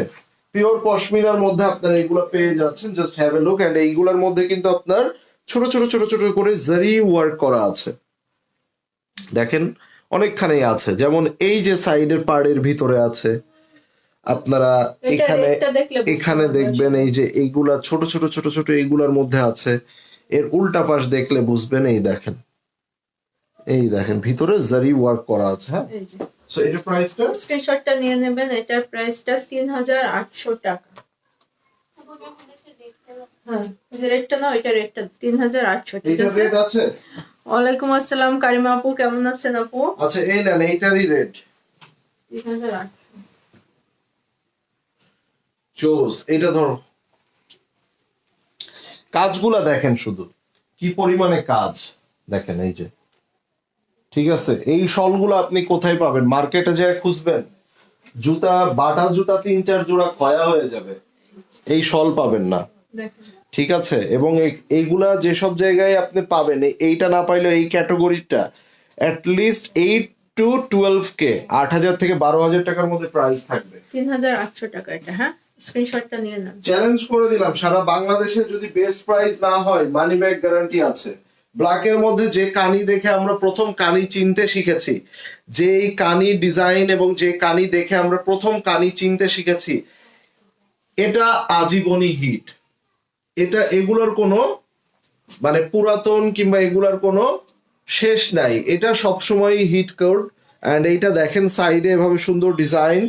পিওর পশমিনার মধ্যে আপনারা এইগুলো পেয়ে যাচ্ছেন। Just have a look. And এইগুলোর মধ্যে কিন্তু আপনার ছোট ছোট ছোট ছোট করে জারি ওয়ার্ক করা আছে, দেখেন অনেকখানি আছে। যেমন এই যে সাইডের পাড়ের ভিতরে আছে, আপনারা এটা এখানে রেটটা দেখলে বুঝতে এখানে পারবে দেখবেন আসলে। এই যে এইগুলা ছোট ছোট ছোট ছোট এইগুলার মধ্যে আছে। এর উল্টা পাশ দেখলে বুঝবেন, এই দেখেন ভিতরে জারি ওয়ার্ক করা আছে। হ্যাঁ, এই যে সো এটার প্রাইসটা স্ক্রিনশটটা নিয়ে নেবেন। এটার প্রাইসটা 3800 টাকা। হ্যাঁ, এই যে রেটটা না, এটা রেটটা 3800, ঠিক এইটার আছে? রেট আছে? ওয়ালাইকুম আসসালাম কারিমা আপু, কেমন আছেন আপু? আচ্ছা, এই নেন, এইটারই রেট 3800। চোস। এইটা ধরো, কাজগুলা দেখেন শুধু কি পরিমাণে কাজ, দেখেন এই যে, ঠিক আছে? এই শলগুলো আপনি কোথায় পাবেন? মার্কেটে যায় খুঁজবেন, জুতা বাটা জুতা 3-4 জোড়া ক্ষয়া হয়ে যাবে, এই শল পাবেন না, দেখেন ঠিক আছে? এবং এইগুলা যেসব জায়গায় আপনি পাবেন, এইটা না পাইলে এই ক্যাটাগরিটা অ্যাটলিস্ট 8 to 12K, 8,000 থেকে 12,000 টাকার মধ্যে প্রাইস থাকবে। 3800 টাকা এটা। হ্যাঁ, স্ক্রিনশটটা নিয়ে নেন। চ্যালেঞ্জ করে দিলাম, সারা বাংলাদেশে যদি বেস্ট প্রাইস না হয়, মানি ব্যাক গ্যারান্টি আছে। ব্ল্যাকের মধ্যে যে কানি দেখে আমরা প্রথম কানি চিনতে শিখেছি, যে কানি ডিজাইন এবং যে কানি দেখে আমরা প্রথম কানি চিনতে শিখেছি, এটা আজীবনই হিট। এটা এগুলোর কোনো মানে পুরাতন কিংবা এগুলার কোনো শেষ নাই, এটা সবসময় হিট কোড। অ্যান্ড এইটা দেখেন সাইডে এভাবে সুন্দর ডিজাইন,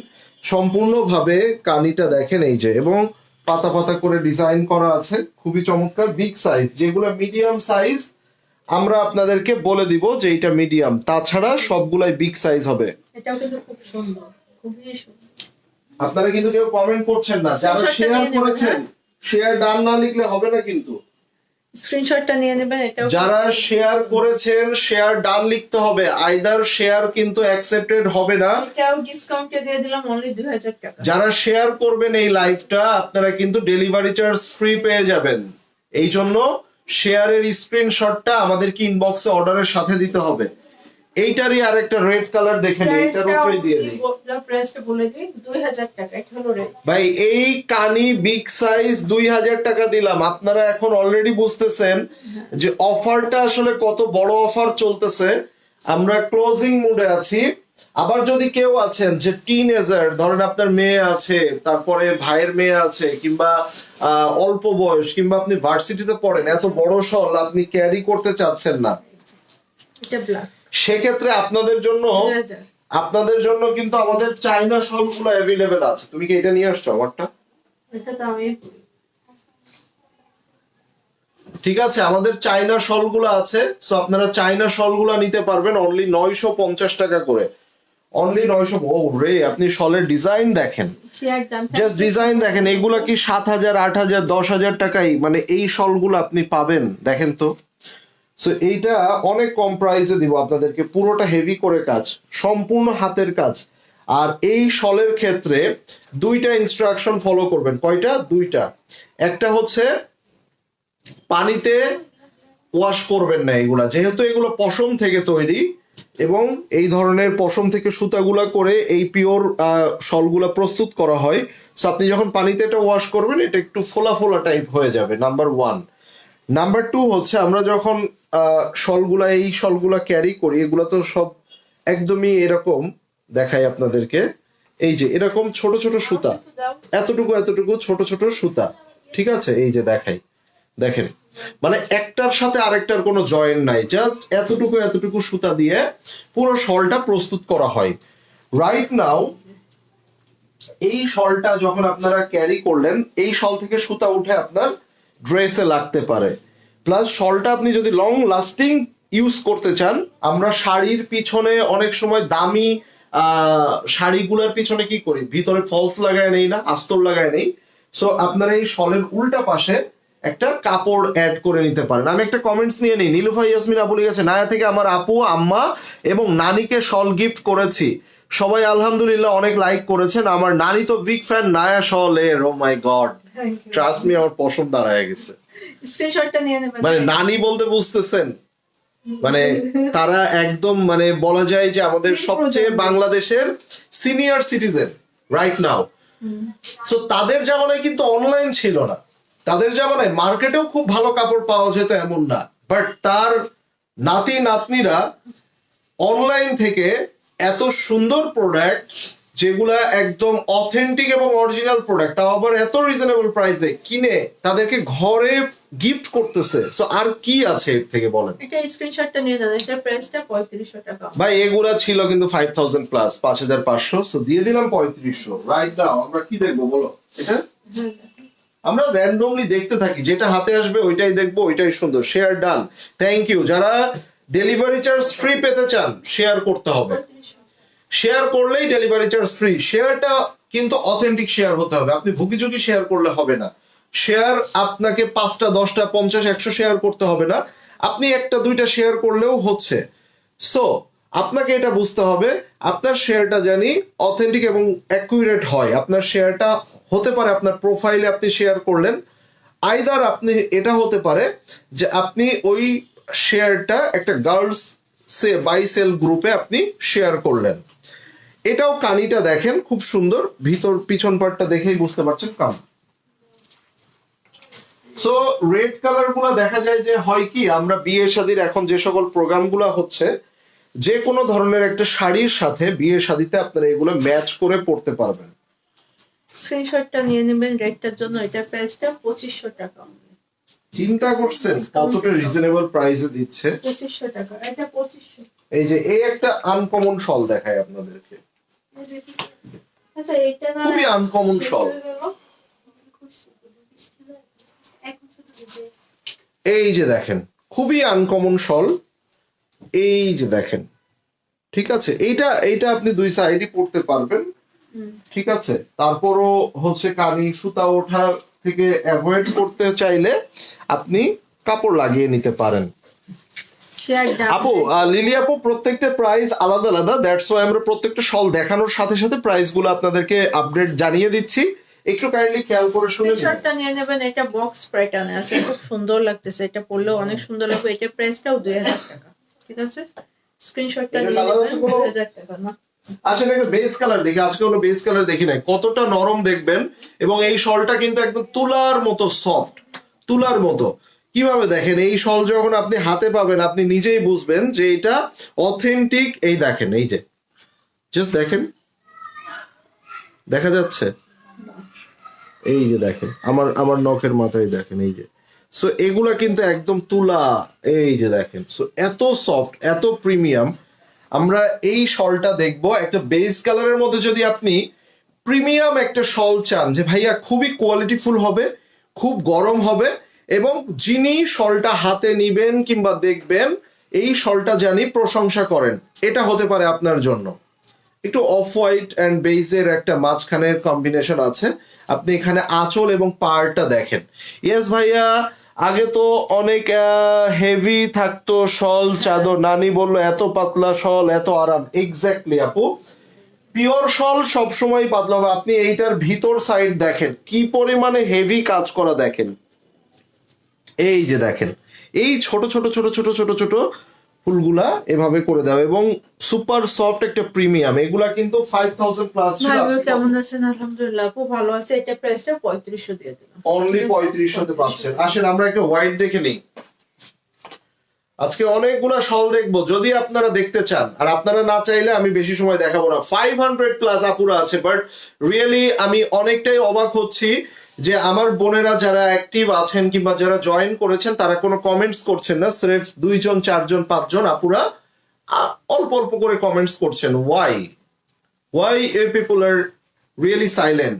সম্পূর্ণভাবে কানিটা দেখেন এই যে, এবং পাতা পাতা করে ডিজাইন করা আছে, খুবই চমৎকার। বিগ সাইজ, যেগুলো মিডিয়াম সাইজ আমরা আপনাদেরকে বলে দিব যে এটা মিডিয়াম, তাছাড়া সবগুলাই বিগ সাইজ হবে। এটাও কিন্তু খুব সুন্দর, খুবই সুন্দর। আপনারা কিন্তু কেউ কমেন্ট করছেন না, যারা স্ক্রিনশটটা শেয়ার নিয়ে নেবেন, করেছেন, শেয়ার ডান না লিখলে হবে না কিন্তু। স্ক্রিনশটটা নিয়ে নেবেন। এটাও যারা শেয়ার করেছেন, শেয়ার ডান লিখতে হবে, আইদার শেয়ার কিন্তু অ্যাকসেপ্টেড হবে না। এটাও ডিসকাউন্টে দিয়ে দিলাম অনলি 2000 টাকা। যারা শেয়ার করবেন এই লাইভটা, আপনারা কিন্তু ডেলিভারি চার্জ ফ্রি পেয়ে যাবেন। এই জন্য শেয়ারের স্ক্রিনশটটা আমাদেরকে ইনবক্সে অর্ডারের সাথে দিতে হবে। এইটারই আরেকটা রেড কালার দেখেন, এইটার উপরে দিয়ে দিই প্রাইসটা বলে দিই, 2000 টাকা। এটা হলো রেট। ভাই। এই কানি বিগ সাইজ 2000 টাকা দিলাম। আপনারা এখন অলরেডি বুঝতেছেন যে অফারটা আসলে কত বড় অফার চলতেছে। আমরা ক্লোজিং মুডে আছি। আবার যদি কেউ আছেন যে টিনেজার, ধরেন আপনার মেয়ে আছে, তারপরে ভাইয়ের মেয়ে আছে, কিংবা অল্প বয়স, কিংবা আপনি ভার্সিটিতে পড়েন, এত বড় শল আপনি ক্যারি করতে চাচ্ছেন না, এটা ব্ল্যাক সেক্ষেত্রে আপনাদের জন্য 2000। কিন্তু আমাদের চাইনা শলগুলো অ্যাভেলেবেল আছে। তুমি কি এটা নিয়ে আসছো আমারটা? এটা তো আমি ঠিক আছে, আমাদের চাইনা শলগুলো আছে। সো আপনারা চাইনা শলগুলো নিতে পারবেন অনলি 950 টাকা করে। অনলি 900। ও রে, আপনি শলের ডিজাইন দেখেন, শেয়ার দাম জাস্ট ডিজাইন দেখেন। এগুলা কি 7,000, 8,000, 10,000 টাকাই মানে এই শলগুলো আপনি পাবেন, দেখেন তো। সো এইটা অনেক কম প্রাইসে দিব আপনাদেরকে, পুরোটা হেভি করে কাজ, সম্পূর্ণ হাতের কাজ। আর এই শলের ক্ষেত্রে দুইটা ইনস্ট্রাকশন ফলো করবেন। কয়টা? দুইটা। একটা হচ্ছে পানিতে ওয়াশ করবেন না এগুলা, যেহেতু এগুলো পশম থেকে তৈরি, এবং এই ধরনের পশম থেকে সুতাগুলা করে এই পিওর শলগুলা প্রস্তুত করা হয়। সো আপনি যখন পানিতে এটা ওয়াশ করবেন, এটা একটু ফোলা ফোলা টাইপ হয়ে যাবে, নাম্বার 1। নাম্বার 2 হচ্ছে, আমরা যখন এই শলগুলা ক্যারি করি, এগুলা তো সব একদমই এরকম দেখাই আপনাদেরকে। এই যে এরকম ছোট ছোট সুতা, এতটুকু এতটুকু ছোট ছোট সুতা, ঠিক আছে? এই যে দেখাই, দেখেন, মানে একটার সাথে আরেকটার কোনো জয়েন্ট নাই, জাস্ট এতটুকু এতটুকু সুতা দিয়ে পুরো শলটা প্রস্তুত করা হয়। রাইট নাও এই শলটা যখন আপনারা ক্যারি করলেন, এই শল থেকে সুতা উঠে আপনার ড্রেসে লাগতে পারে। প্লাস শলটা আপনি যদি লং লাস্টিং ইউজ করতে চান, আমরা শাড়ির পিছনে অনেক সময় দামি শাড়িগুলোর পিছনে কি করি, ভিতরে ফলস লাগায় নেই না, আস্তর লাগায় নেই। সো আপনারা এই শলের উল্টা পাশে একটা কাপড় অ্যাড করে নিতে পারেন। আমি একটা কমেন্টস নিয়ে নিই। নীলুফা ইয়াসমিন আপু লিখেছে, নায়া থেকে আমার আপু, আম্মা এবং নানিকে শল গিফট করেছি, সবাই আলহামদুলিল্লাহ অনেক লাইক করেছেন। আমার নানি তো বিগ ফ্যান নায়া শলের। ও মাই গড, ট্রাস্ট মি, আমার পছন্দ দাঁড়ায় গেছে। স্ক্রিনশটটা নিয়ে নেবেন। মানে নানি বলতে বুঝতেছেন, মানে তারা একদম মানে বলা যায় যে আমাদের সবচেয়ে বাংলাদেশের senior citizen right now. So তাদের জামানায় কিন্তু অনলাইন ছিল না, তাদের জামানায় মার্কেটেও খুব ভালো কাপড় পাওয়া যেত এমন না, বাট তার নাতি নাতনিরা অনলাইন থেকে এত সুন্দর প্রোডাক্ট যেগুলা একদম অথেন্টিক এবং অরিজিনাল প্রোডাক্ট, তাও আবার এত রিজনেবল প্রাইসে কিনে তাদেরকে ঘরে গিফট করতেছে। সো আর কি আছে এর থেকে বলেন? এটা স্ক্রিনশটটা নিয়ে নেন, এটা প্রাইসটা 3500 টাকা। ভাই এগুলা ছিল কিন্তু 5000 প্লাস, 5500, সো দিয়ে দিলাম 3500 রাইট নাও। আমরা কি দেখবো বলো? এটা আমরা র্যান্ডমলি দেখতে থাকি, যেটা হাতে আসবে ওইটাই দেখবো, ওইটাই সুন্দর। Share done, thank you. যারা ডেলিভারি চার্জ ফ্রি পেতে চান শেয়ার করতে হবে, শেয়ার করলেই ডেলিভারি চার্জ ফ্রি। শেয়ারটা কিন্তু অথেন্টিক শেয়ার হতে হবে, আপনি ভুকিঝুঁকি শেয়ার করলে হবে না। শেয়ার আপনাকে 5টা 10টা 50 100 শেয়ার করতে হবে না, আপনি 1টা 2টা শেয়ার করলেও হচ্ছে। সো আপনাকে এটা বুঝতে হবে আপনার শেয়ারটা জানি অথেন্টিক এবং অ্যাকুরেট হয়। আপনার শেয়ারটা হতে পারে আপনার প্রোফাইলে আপনি শেয়ার করলেন, আইদার আপনি এটা হতে পারে যে আপনি ওই শেয়ারটা একটা গার্লস বাই সেল গ্রুপে আপনি শেয়ার করলেন। এটাও কানিটা দেখেন খুব সুন্দর, ভিতর পিছন পার্টটা দেখেই বুঝতে পারছেন কান। সো রেড কালার গুলা দেখা যায় যে হয় কি, আমরা বিয়ে শাদীর এখন যে সকল প্রোগ্রাম গুলা হচ্ছে, যে কোনো ধরনের একটা শাড়ির সাথে বিয়ে শাদীতে আপনারা এগুলো ম্যাচ করে পড়তে পারবেন। স্ক্রিনশটটা নিয়ে নেবেন রেডটার জন্য, এটা প্রাইসটা 2500 টাকা। চিন্তা করছেন কতটা রিজনেবল প্রাইসে দিচ্ছে? 2500 টাকা, এটা 2500। এই যে এই একটা আনকমন শল দেখায় আপনাদেরকে, আচ্ছা এটা না খুবই আনকমন শল। এই যে দেখেন খুবই আনকমন শল, এই যে দেখেন, ঠিক আছে। এইটা আপনি দুই সাইডই পড়তে পারবেন, ঠিক আছে। তারপরও হচ্ছে কানি সুতা ওঠা থেকে অ্যাভয়েড করতে চাইলে আপনি কাপড় লাগিয়ে নিতে পারেন। আপু লিলি আপু, প্রত্যেকটা প্রাইস আলাদা আলাদা, দ্যাটস ওয়াই আমরা প্রত্যেকটা শল দেখানোর সাথে সাথে প্রাইস গুলো আপনাদেরকে আপডেট জানিয়ে দিচ্ছি, একটু কাইন্ডলি খেয়াল করে শুনে নিন। শর্টটা নিয়ে নেবেন, এটা বক্স প্যাটার্নে আছে, খুব সুন্দর লাগতেছে, এটা পরলেও অনেক সুন্দর লাগবে। এটা প্রাইসটাও 2000 টাকা, ঠিক আছে। স্ক্রিনশটটা নিয়ে নেবেন। 2000 টাকা না, আসলে একটা বেস কালার দেখি, আজকে কোনো বেস কালার দেখি নাই, কতটা নরম দেখবেন। এবং এই শলটা কিন্তু একদম তুলার মতো সফট, তুলার মতো। কিভাবে দেখেন, এই শল যখন আপনি হাতে পাবেন আপনি নিজেই বুঝবেন যে এটা অথেন্টিক। এই দেখেন, এই যে জাস্ট দেখেন, দেখা যাচ্ছে, এই যে দেখেন আমার নখের মাথায় দেখেন, এই যে। সো এগুলা কিন্তু একদম তুলা, এই যে দেখেন। সো এত সফট, এত প্রিমিয়াম। আমরা এই শলটা দেখবো একটা বেস কালারের মধ্যে। যদি আপনি প্রিমিয়াম একটা শল চান যে ভাইয়া খুবই কোয়ালিটিফুল হবে, খুব গরম হবে, এবং যিনি শলটা হাতে নিবেন কিংবা দেখবেন এই শলটা জানি প্রশংসা করেন, এটা হতে পারে আপনার জন্য। একটু অফ হোয়াইট অ্যান্ড বেজের একটা মাঝখানের কম্বিনেশন আছে। আপনি এখানে আঁচল এবং পাড়টা দেখেন। ইয়েস ভাইয়া, আগে তো অনেক হেভি থাকতো শল চাদর, নানি বললো এত পাতলা শল এত আরাম। এক্স্যাক্টলি আপু, পিওর শল সবসময় পাতলা হবে। আপনি এইটার ভিতর সাইড দেখেন কি পরিমাণে হেভি কাজ করা, দেখেন এই যে দেখেন, এই ছোট ছোট ছোট ছোট ছোট ছোট ফুলগুলা এভাবে করে দাও, এবং সুপার সফট একটা প্রিমিয়াম। এগুলা কিন্তু 5000 প্লাস ছিল। কেমন আছেন? আলহামদুলিল্লাহ আপু ভালো আছে। এটা প্রাইসটা 3500 দিয়ে দিলাম, অনলি 3500 তে পাচ্ছেন। আসেন আমরা একটা হোয়াইট দেখে নিই। আজকে অনেকগুলা শল দেখবো, যদি আপনারা দেখতে চান। আর আপনারা না চাইলে আমি বেশি সময় দেখাবো না। 500 প্লাস আপুরা আছে, বাট রিয়েলি আমি অনেকটাই অবাক হচ্ছি যে আমার বোনেরা যারা অ্যাক্টিভ আছেন কিংবা যারা জয়েন করেছেন তারা কোনো কমেন্টস করছেন না। স্রেফ 2 জন 4 জন 5 জন আপুরা অল্প অল্প করে কমেন্টস করছেন। Why you people are really silent?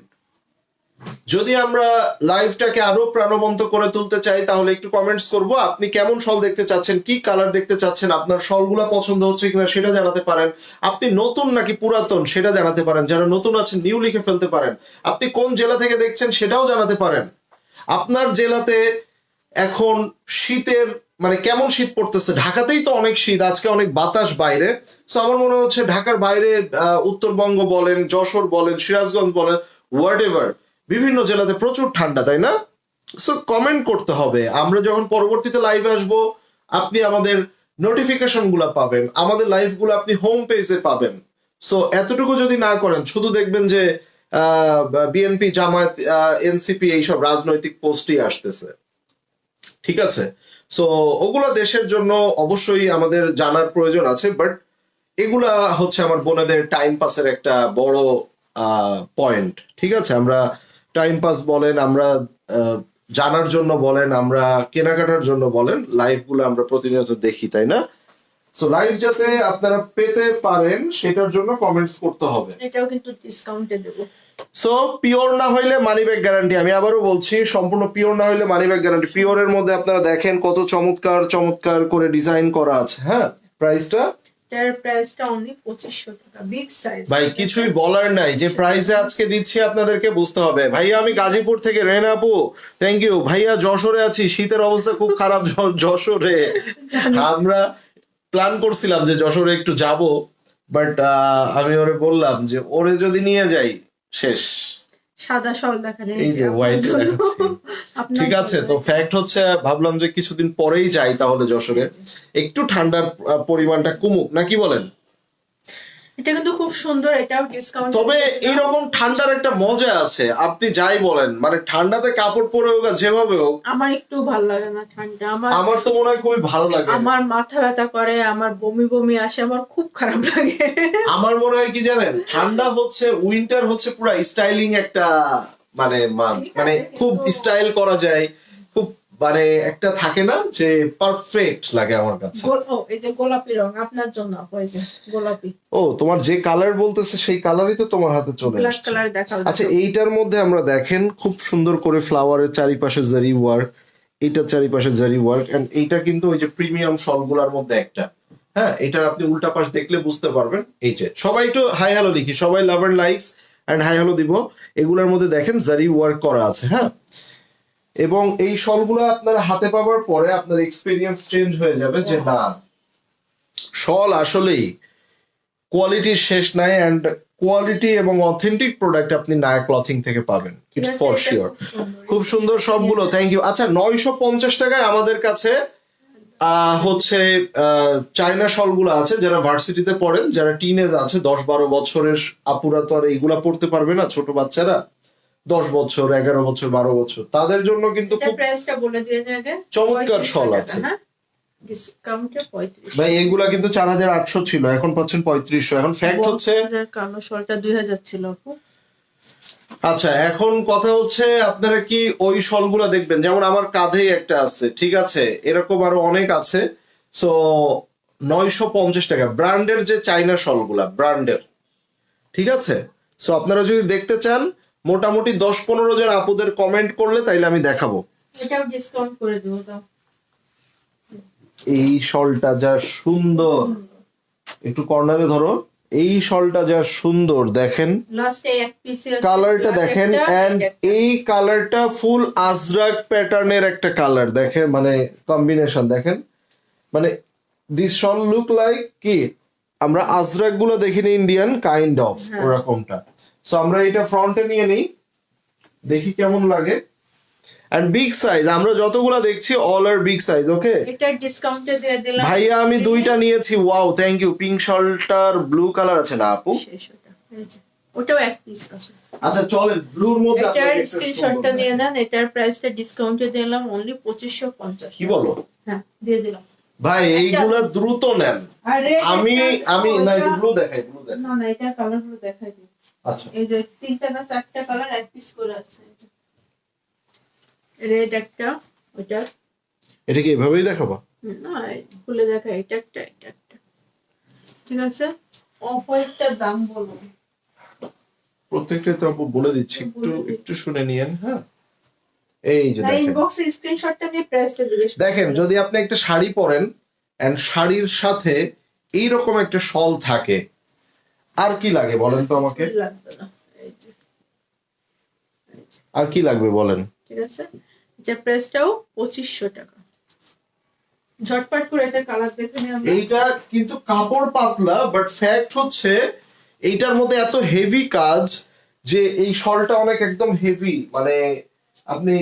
যদি আমরা লাইভটাকে আরো প্রাণবন্ত করে তুলতে চাই তাহলে একটু কমেন্টস করব। আপনি কেমন শল দেখতে চাচ্ছেন, কি কালার দেখতে চাচ্ছেন, আপনার শলগুলা পছন্দ হচ্ছে কিনা সেটা জানাতে পারেন। আপনি নতুন নাকি পুরাতন সেটা জানাতে পারেন। যারা নতুন আছেন নিউ লিখে ফেলতে পারেন। আপনি কোন জেলা থেকে দেখছেন সেটাও জানাতে পারেন। আপনার জেলাতে এখন শীতের মানে কেমন শীত পড়তেছে? ঢাকাতেই তো অনেক শীত, আজকে অনেক বাতাস বাইরে। সো আমার মনে হচ্ছে ঢাকার বাইরে উত্তরবঙ্গ বলেন, যশোর বলেন, সিরাজগঞ্জ বলেন, হোয়াট এভার, বিভিন্ন জেলাতে প্রচুর ঠান্ডা, তাই না? সো কমেন্ট করতে হবে, আমরা যখন পরবর্তীতে লাইভে আসব আপনি আমাদের নোটিফিকেশন গুলা পাবেন, আমাদের লাইভ গুলো আপনি হোম পেজে পাবেন। সো এতটুকু যদি না করেন, শুধু দেখবেন যে বিএনপি, জামায়াত, এনসিপি এইসব রাজনৈতিক পোস্টই আসতেছে, ঠিক আছে? সো ওগুলা দেশের জন্য অবশ্যই আমাদের জানার প্রয়োজন আছে, বাট এগুলা হচ্ছে আমার বোনেদের টাইম পাসের একটা বড় পয়েন্ট, ঠিক আছে? আমরা টাইম পাস বলেন, আমরা আহ, জানার জন্য বলেন, আমরা কেনাকাটার জন্য বলেন, লাইভ গুলো আমরা প্রতিনিয়ত দেখি, তাই না? সো লাইভ যাতে আপনারা পেতে পারেন সেটার জন্য কমেন্টস করতে হবে। এটাও কিন্তু ডিসকাউন্টে দেবো। সো পিওর না হইলে মানি ব্যাক গ্যারান্টি, আমি আবারও বলছি, সম্পূর্ণ পিওর না হইলে মানি ব্যাক গ্যারান্টি। পিওরের মধ্যে আপনারা দেখেন কত চমৎকার চমৎকার করে ডিজাইন করা আছে। হ্যাঁ, প্রাইসটা এটার প্রাইসটা অনলি 2500 টাকা, বিগ সাইজ। ভাই কিছুই বলার নাই, যে প্রাইসে আজকে দিচ্ছি আপনাদেরকে বুঝতে হবে। ভাইয়া আমি গাজীপুর থেকে, রেনা আপু থ্যাংক ইউ। ভাইয়া যশোরে আছি, শীতের অবস্থা খুব খারাপ যশোরে। আমরা প্ল্যান করছিলাম যে যশোরে একটু যাব, বাট আমি ওরে বললাম যে ওরে যদি নিয়ে যাই শেষ। সাদা শল দেখেন, এই যে হোয়াইট দেখাচ্ছি, ঠিক আছে? তো ফ্যাক্ট হচ্ছে ভাবলাম যে কিছুদিন পরেই যাই তাহলে যশোরে, একটু ঠান্ডার পরিমাণটা কমুক, নাকি বলেন? এটা কিন্তু খুব সুন্দর, এটাও ডিসকাউন্ট। তবে এইরকম ঠান্ডার একটা মজা আছে, আপনি যাই বলেন, মানে ঠান্ডাতে কাপড় পরে হোক আর যেভাবে হোক, আমার একটু ভালো লাগে না ঠান্ডা। আমার তো মনে হয় খুবই ভালো লাগে। আমার মাথা ব্যথা করে, আমার বমি বমি আসে, আমার খুব খারাপ লাগে। আমার মনে হয় কি জানেন, ঠান্ডা হচ্ছে, উইন্টার হচ্ছে পুরো স্টাইলিং একটা মানে মানে খুব স্টাইল করা যায়, খুব মানে একটা থাকে না যে পারফেক্ট লাগে আমার কাছে। ও এই যে গোলাপি রং আপনার জন্য, ওই যে গোলাপি। ও তোমার যে কালার বলতেছে সেই কালারই তো তোমার হাতে চলে ব্ল্যাক আসছে। কালার দেখাও। আচ্ছা, এইটার মধ্যে আমরা দেখেন খুব সুন্দর করে ফ্লাওয়ারের চারিপাশে জারি ওয়ার্ক, এইটার চারিপাশে জারি ওয়ার্ক, এন্ড এইটা কিন্তু ওই যে প্রিমিয়াম শলগুলোর মধ্যে একটা। হ্যাঁ, এটার আপনি উল্টা পাশ দেখলে বুঝতে পারবেন। এই যে সবাই একটু হাই হ্যালো লিখি, সবাই love and likes and hi hello দিব। এগুলোর মধ্যে দেখেন জারি ওয়ার্ক করা আছে। হ্যাঁ, এবং এই শলগুলো আপনারা হাতে পাওয়ার পরে আপনার এক্সপিরিয়েন্স চেঞ্জ হয়ে যাবে যে না, শল আসলেই কোয়ালিটির শেষ নাই, এন্ড কোয়ালিটি এবং অথেন্টিক প্রোডাক্ট আপনি নায়া ক্লথিং থেকে পাবেন, ইটস ফর শিওর। খুব সুন্দর সবগুলো, থ্যাংক ইউ। আচ্ছা, 950 টাকায় আমাদের কাছে হচ্ছে চায়না শলগুলো আছে। যারা ভার্সিটিতে পড়েন, যারা টিনেজ আছে, 10-12 বছরের আপুরা তো আর এইগুলা পড়তে পারবে না, ছোট বাচ্চারা 10 বছর, 11 বছর, 12 বছর, তাদের জন্য কিন্তু খুব প্রাইসটা বলে দিয়ে আগে। চমৎকার শল আছে। ডিসকাউন্টে 35। ভাই এগুলা কিন্তু 4800 ছিল, এখন পাচ্ছেন 3500। এখন ফ্যাক্ট হচ্ছে কালো শলটা 2000 ছিল আপু। আচ্ছা, এখন কথা হচ্ছে আপনারা কি ওই শলগুলো দেখবেন, যেমন আমার কাঁধেই একটা আছে, ঠিক আছে? এরকম আরো অনেক আছে। সো 950 টাকা ব্র্যান্ডের যে চাইনা শলগুলা, ব্র্যান্ডের, ঠিক আছে? সো আপনারা যদি দেখতে চান, মোটামুটি 10-15 জন আপুদের কমেন্ট করলে তাইলে আমি দেখাবো। এটাও ডিসকাউন্ট করে দেব দাও। এই শলটা যা সুন্দর, একটু কর্নারে ধরো, এই শলটা যা সুন্দর দেখেন, লাস্টে এক পিস কালারটা দেখেন, এন্ড এই কালারটা ফুল আজরাক প্যাটার্নের একটা কালার দেখেন, মানে কম্বিনেশন দেখেন, মানে দিস শল লুক লাইক কি আমরা আজরাক গুলো দেখিনি, ইন্ডিয়ান কাইন্ড অফ ওরকমটা। সো আমরা এটা ফ্রন্টে নিয়ে নিই, দেখি কেমন লাগে। এন্ড বিগ সাইজ, আমরা যতগুলা দেখছি all are big size. Okay, এটা ডিসকাউন্টে দিয়ে দিলাম ভাইয়া আমি দুইটা নিয়েছি। Wow, thank you. পিঙ্ক শলটার ব্লু কালার আছে না আপু? শেষ ওটা, এই যে ওটাও এক পিস আছে। আচ্ছা চলেন, ব্লুর মধ্যে এটার আপনাদের একটা স্ক্রিনশটটা সুন্দর দিয়ে দেন। এটার প্রাইসটা ডিসকাউন্টে দিলাম অনলি 2550। কি বলো? হ্যাঁ, দিয়ে দিলাম। ভাই এইগুলা দ্রুত নেন। আরে আমি না, একটু ব্লু দেখাই, ব্লু দেখাই। না এটা কালারগুলো দেখাই দিই। আচ্ছা, এই যে 3টা না 4টা কালার এক পিস করে আছে। রেড একটা, ওটা এটা কি এভাবেই দেখাবো? না, খুলে দেখা, এটা একটা, এটা একটা, ঠিক আছে? অফ হোয়াইটটার দাম বলো। প্রত্যেকটা তো আপু বলে দিচ্ছি, একটু শুনে নিয়েন। হ্যাঁ, এই যে দেখেন, ইনবক্সে স্ক্রিনশটটা দিয়ে প্রাইসটা জিজ্ঞেস করুন। দেখেন যদি আপনি একটা শাড়ি পরেন এন্ড শাড়ির সাথে এইরকম একটা শল থাকে, আর কি লাগে বলেন তো আমাকে? লাগবে না, এই যে আর কি লাগবে বলেন? ঠিক আছে, এটা প্রাইসটাও 2500 টাকা। ঝটপট করে এটা কালার দেখে নিই আমরা। এইটা কিন্তু কাপড় পাতলা, বাট ফ্যাক্ট হচ্ছে এইটার মধ্যে এত হেভি কাজ যে এই শলটা অনেক একদম হেভি, মানে আপনি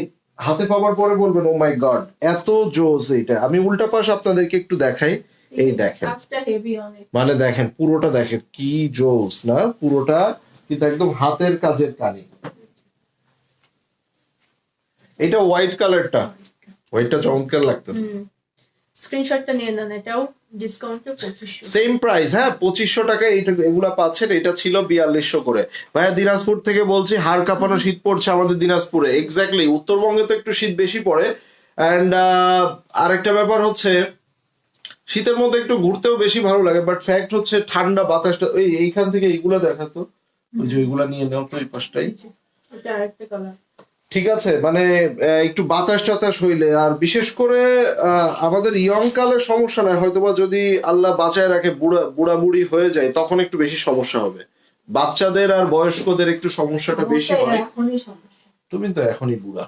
হাতে পাওয়ার পরে বলবেন ও মাই গড এত জোস এটা। আমি উল্টা পাশ আপনাদেরকে একটু দেখাই, এই দেখেন, কাজটা হেভি অনেক। মানে দেখেন পুরোটা দেখেন কি জোস না, পুরোটা কিন্তু একদম হাতের কাজের কানি। এটা হোয়াইট কালারটা, হোয়াইটটা চমৎকার লাগতেছে। স্ক্রিনশটটা নিয়ে নেন, এটাও ডিসকাউন্টে 2500। সেম প্রাইস, হ্যাঁ 2500 টাকায় এইটা এগুলা পাচ্ছেন। এটা ছিল 4200 করে। ভাইয়া দিনাজপুর থেকে বলছি, হাড় কাঁপানো শীত পড়ছে আমাদের দিনাজপুরে। এক্স্যাক্টলি, উত্তরবঙ্গে তো একটু শীত বেশি পড়ে। অ্যান্ড আরেকটা ব্যাপার হচ্ছে শীতের মধ্যে একটু ঘুরতেও বেশি ভালো লাগে, বাট ফ্যাক্ট হচ্ছে ঠান্ডা বাতাসটা এইখান থেকে এইগুলা দেখাতো, ওই যে ওইগুলা নিয়ে নেও তো এই পাশটাই। এটা আরেকটা কালার। ঠিক আছে, মানে একটু বাতাস টাতাস হইলে, আর বিশেষ করে আমাদের ইয়ং কালের সমস্যা নাই, হয়তোবা যদি আল্লাহ বাঁচায় রাখে বুড়া বুড়ি হয়ে যায় তখন একটু বেশি সমস্যা হবে। বাচ্চাদের আর বয়স্কদের একটু সমস্যাটা বেশি হয়। এখনই সমস্যা, তুমি তো এখনই বুড়া।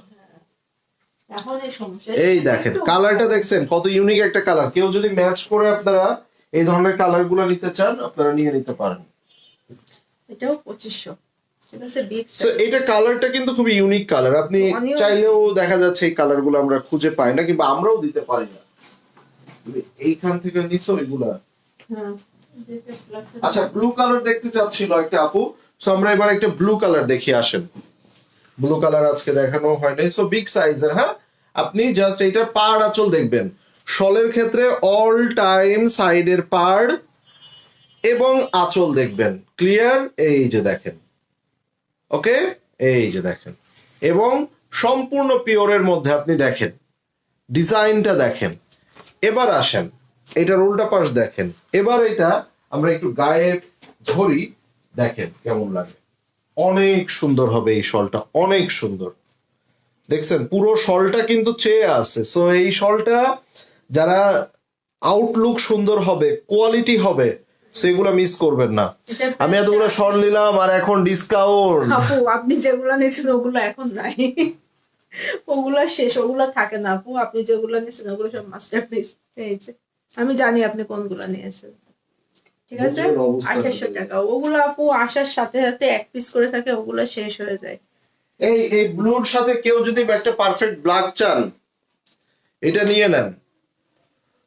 এখনই সমস্যা। এই দেখেন কালারটা দেখছেন কত ইউনিক একটা কালার। কেউ যদি ম্যাচ করে আপনারা এই ধরনের কালার গুলো নিতে চান আপনারা নিয়ে নিতে পারেন। এটাও 2500। ঠিক আছে, বিগ সো এটা কালারটা কিন্তু খুবই ইউনিক কালার। আপনি চাইলেও দেখা যাচ্ছে এই কালার গুলো আমরা খুঁজে পাই না, কিংবা আমরাও দিতে পারি না। তুমি এইখান থেকে নিছো এগুলা। হ্যাঁ, আচ্ছা, ব্লু কালার দেখতে চাচ্ছিল একটা আপু। সো আমরা এবার একটা ব্লু কালার দেখিয়ে আসেন। ব্লু কালার আজকে দেখানো হয় নাই। সো বিগ সাইজের, হ্যাঁ আপনি জাস্ট এইটার পাড় আঁচল দেখবেন। শলের ক্ষেত্রে অল টাইম সাইডের পাড় এবং আঁচল দেখবেন ক্লিয়ার। এই যে দেখেন, ওকে, এই যে দেখেন, এবং সম্পূর্ণ পিওরের মধ্যে আপনি দেখেন, ডিজাইনটা দেখেন। এবার আসেন এটার উল্টা পাশ দেখেন। এবার এটা আমরা একটু গায়ে ধরি, দেখেন কেমন লাগে। অনেক সুন্দর হবে এই শলটা, অনেক সুন্দর। দেখছেন পুরো শলটা কিন্তু চেয়ে আছে। সো এই শলটা যারা আউটলুক সুন্দর হবে, কোয়ালিটি হবে, সেগুলো মিস করবেন না। আমি এতগুলো শল নিলাম আর এখন ডিসকাউন্ট। আপু আপনি যেগুলো নিয়েছেন ওগুলো এখন নাই, ওগুলা শেষ, ওগুলা থাকে না আপু। আপনি যেগুলো নিয়েছেন ওগুলো সব মাস্টারপিস। এই যে আমি জানি আপনি কোনগুলো নিয়েছেন। ঠিক আছে, 2800 টাকা। ওগুলো আপু আসার সাথে সাথে এক পিস করে থাকে, ওগুলো শেষ হয়ে যায়। এই ব্লুর সাথে কেউ যদি একটা পারফেক্ট ব্ল্যাক চান এটা নিয়ে নেন।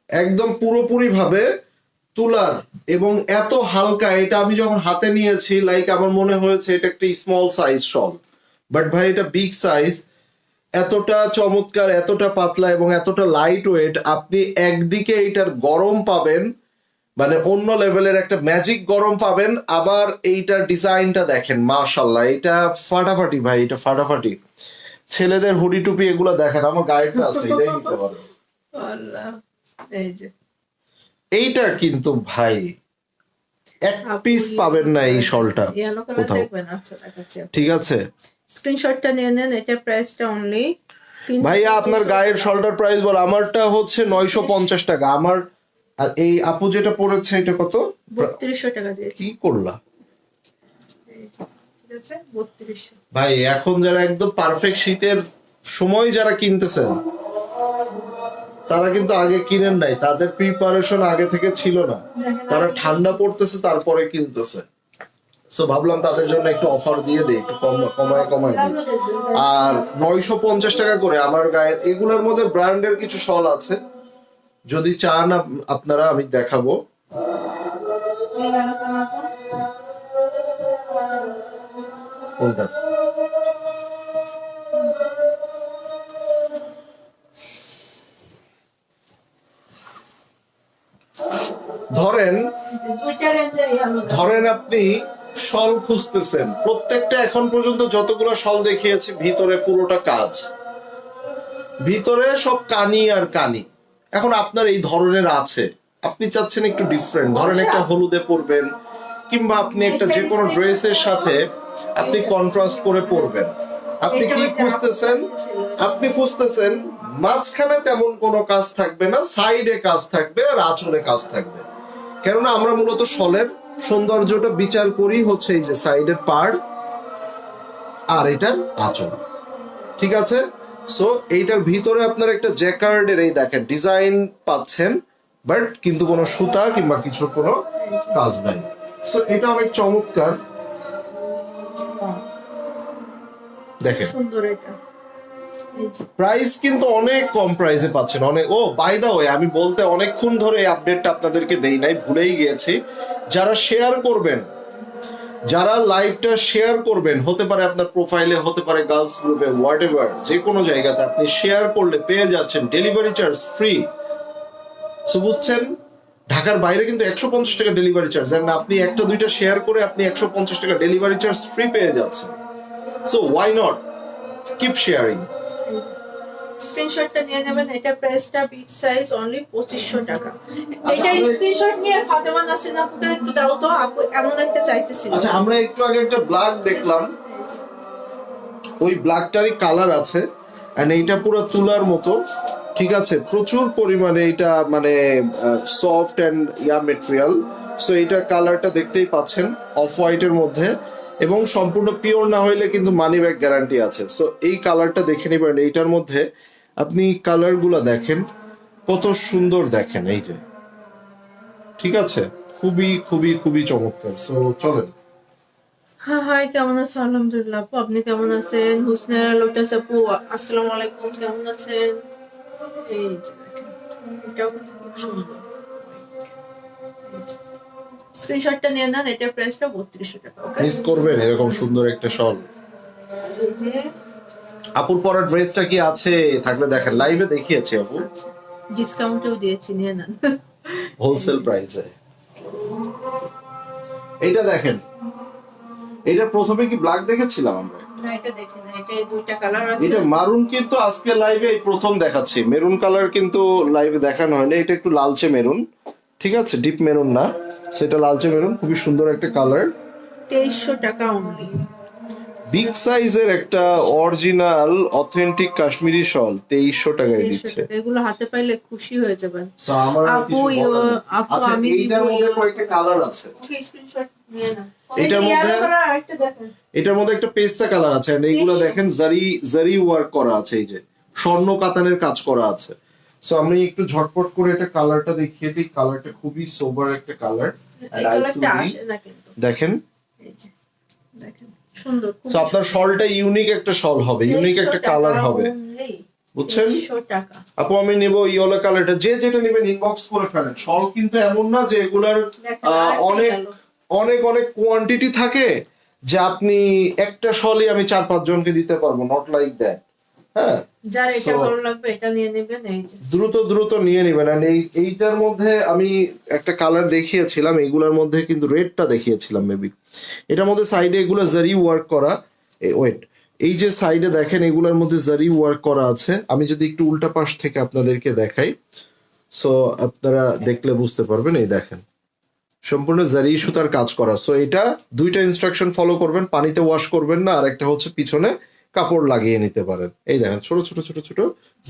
একদম পুরোপুরি ভাবে তুলার এবং এত হালকা। এটা আমি যখন হাতে নিয়েছি লাইক আমার মনে হয়েছে এটা একটা স্মল সাইজ শল, বাট ভাই এটা বিগ সাইজ। এতটা চমৎকার, এতটা পাতলা এবং এতটা লাইট ওয়েট। আপনি একদিকে এটার গরম পাবেন, মানে অন্য লেভেলের একটা ম্যাজিক গরম পাবেন। আবার এইটার ডিজাইনটা দেখেন, মাশাল্লাহ, এটা ফাটাফাটি ভাই, এটা ফাটাফাটি। ছেলেদের হুডি টুপি এগুলো দেখেন, আমার গাইডটা আছে, এটাই নিতে পারো। আল্লাহ, এই যে এইটা কিন্তু ভাই এক পিস পাবেন না এই শলটা ইয়েলো কালার কোথাও। দেখবেন। আচ্ছা দেখাচ্ছি, ঠিক আছে, স্ক্রিনশটটা নিয়ে নেন। এটা প্রাইসটা অনলি ভাইয়া আপনার গায়ের শলটার প্রাইস বল। আমারটা হচ্ছে 950 টাকা আমার। আর এই আপু যেটা পড়েছে এটা কত? 3200 টাকা দিয়েছি। কি করলা ঠিক আছে, 3200। ভাই এখন যারা একদম পারফেক্ট শীতের সময় যারা কিনতেছেন তারা কিন্তু আগে কিনেন নাই, তাদের প্রিপারেশন আগে থেকে ছিল না, তারা ঠান্ডা পড়তেছে তারপরে কিনতেছে। সো ভাবলাম তাদের জন্য একটু অফার দিয়ে দেই, একটু কমায় দিই। আর 950 টাকা করে আমার গায়ের। এগুলোর মধ্যে ব্র্যান্ডের কিছু শল আছে, যদি চান আপনারা আমি দেখাবো। কোনটা? ধরেন আপনি শল খুঁজতেছেন, প্রত্যেকটা এখন পর্যন্ত যতগুলো শল দেখিয়েছি ভিতরে পুরোটা কাজ, ভিতরে সব কানি আর কানি। এখন আপনার এই ধরনের আছে, আপনি চাচ্ছেন একটু ডিফারেন্ট, ধরেন একটা হলুদে পরবেন, কিংবা আপনি একটা যে কোনো ড্রেসের সাথে আপনি কন্ট্রাস্ট করে পরবেন। আপনি কি খুঁজতেছেন? আপনি খুঁজতেছেন মাঝখানে তেমন কোনো কাজ থাকবে না, সাইডে কাজ থাকবে আর আঁচলে কাজ থাকবে। কেননা আমরা মূলত শলের সৌন্দর্যটা বিচার করি হচ্ছে এই যে সাইডের পাড় আর এটার আঁচল। ঠিক আছে, সো এইটার ভিতরে আপনার একটা জ্যাকার্ডের এই দেখেন ডিজাইন পাচ্ছেন, বাট কিন্তু কোনো সুতা কিংবা কিছু কোনো কাজ নাই। সো এটা অনেক চমৎকার, দেখেন সুন্দর। এটা এই যে প্রাইস কিন্তু অনেক কম প্রাইসে পাচ্ছেন, অনেক। ও বাই দা ওয়ে, আমি বলতে অনেকক্ষণ ধরে এই আপডেটটা আপনাদেরকে দেই নাই, ভুলেই গিয়েছি। যারা শেয়ার করবেন, যারা লাইভটা শেয়ার করবেন, হতে পারে আপনার প্রোফাইলে, হতে পারে গার্লস গ্রুপে, হোয়াটএভার, যে কোনো জায়গাতে আপনি শেয়ার করলে পেয়ে যাচ্ছেন ডেলিভারি চার্জ ফ্রি। সো বুঝছেন, ঢাকার বাইরে কিন্তু 150 টাকা ডেলিভারি চার্জ, এন্ড আপনি একটা দুইটা শেয়ার করে আপনি 150 টাকা ডেলিভারি চার্জ ফ্রি পেয়ে যাচ্ছেন। So why not, keep sharing. স্ক্রিনশটটা নিয়ে নেবেন। এটা প্রাইসটা বিগ সাইজ অনলি 2500 টাকা। আচ্ছা, এটার স্ক্রিনশট নিয়ে ফাতেমা নাসরিন আপুকে একটু দাও তো, আপু এমন একটা চাইতেছিল। আচ্ছা, আমরা একটু আগে একটা ব্ল্যাক দেখলাম, ওই ব্ল্যাকটারই কালার আছে, এন্ড এইটা পুরো তুলার মতো, ঠিক আছে, প্রচুর পরিমাণে এটা মানে সফট এন্ড ইয়া মেটেরিয়াল। সো এটা কালারটা দেখতেই পাচ্ছেন, অফ হোয়াইটের মধ্যে, এবং সম্পূর্ণ পিওর না হইলে কিন্তু মানি ব্যাক গ্যারান্টি আছে। সো এই কালারটা দেখে নিবেন। এইটার মধ্যে আপনি কালারগুলো দেখেন কত সুন্দর, দেখেন এই যে, ঠিক আছে, খুবই খুবই খুবই চমৎকার। সো চলেন। হ্যাঁ, হাই, কেমন আছেন? আলহামদুলিল্লাহ আপু, আপনি কেমন আছেন? হুসনেরা লোটাস আপু, আসসালামু আলাইকুম, কেমন আছেন? এই যে দেখেন, এটাও কিন্তু খুব সুন্দর। স্ক্রিনশটটা নিয়ে নেন। এটার প্রাইসটা 3200 টাকা। ওকে, মিস করবেন এরকম সুন্দর একটা শল। এই যে আপুর পরা ড্রেসটা কি আছে? থাকলে দেখেন, লাইভে দেখিয়েছি আপু, ডিসকাউন্টেও দিয়েছি, নিয়ে নেন হোলসেল প্রাইসে। এইটা দেখেন, এটা প্রথমে কি ব্ল্যাক দেখেছিলাম আমরা? না, এটা দেখেন, এটা এই দুইটা কালার আছে। এটা মারুন কিন্তু আজকে লাইভে এই প্রথম দেখাচ্ছি, মেরুন কালার কিন্তু লাইভে দেখানো হয়নি। এটা একটু লালচে মেরুন, ঠিক আছে, ডিপ মেরুন না, সেটা লালচে মেরুন, খুবই সুন্দর একটা কালার। 2300 টাকা অনলি। বিগ সাইজের একটা অরিজিনাল অথেন্টিক কাশ্মীরি শল 2300 টাকায় দিচ্ছে। এগুলো হাতে পাইলে খুশি হয়ে যাবেন। So, আমার আর আপু, কিছু বলার নেই। আপু, আচ্ছা, আমি এইটার দিব মধ্যে কয়েকটা কালার আছে। ওকে, স্ক্রিনশট নিয়ে নাও। এটার এই যে মধ্যে- yellow color আরেকটা দেখেন। এটার মধ্যে একটা পেস্তা কালার আছে, and এইগুলো দেখেন জারি ওয়ার্ক করা আছে, এই যে স্বর্ণ কাতানের কাজ করা আছে। সো আমি একটু ঝটপট করে এটা কালারটা দেখিয়ে দিই। কালারটা খুবই সোবার একটা কালার, এই কালারটা আসে না কিন্তু। দেখেন। এই যে দেখেন, সুন্দর, খুব তো আপনার শলটা ইউনিক একটা শল হবে, ইউনিক একটা কালার হবে, বুঝছেন? 2300 টাকা। আপু আমি নেব ইয়েলো কালারটা, যে যেটা নেবেন ইনবক্স করে ফেলেন। শল কিন্তু এমন না যে এগুলার দেখেন, আরেকটা অনেক yellow। অনেক অনেক কোয়ান্টিটি থাকে, যে আপনি একটা শলই আমি 4-5 জনকে দিতে পারবো, নট লাইক দ্যাট। হ্যাঁ, যার এটা So- ভালো লাগবে এটা নিয়ে নেবেন। এই যে দ্রুত দ্রুত নিয়ে নেবেন। আর এইটার মধ্যে আমি একটা কালার দেখিয়েছিলাম, এইগুলোর মধ্যে কিন্তু রেডটা দেখিয়েছিলাম মেবি। এটার মধ্যে সাইডে এগুলো জারি ওয়ার্ক করা, ওয়েট, এই যে সাইডে দেখেন এগুলোর মধ্যে জারি ওয়ার্ক করা আছে। আমি যদি একটু উল্টা পাশ থেকে আপনাদেরকে দেখাই, সো আপনারা দেখলে বুঝতে পারবেন। এই দেখেন, সম্পূর্ণ জারি সুতার কাজ করা। সো এটা দুইটা ইনস্ট্রাকশন ফলো করবেন, পানিতে ওয়াশ করবেন না, আর একটা হচ্ছে পিছনে কাপড় লাগিয়ে নিতে পারেন। এই দেখেন, ছোট ছোট ছোট ছোট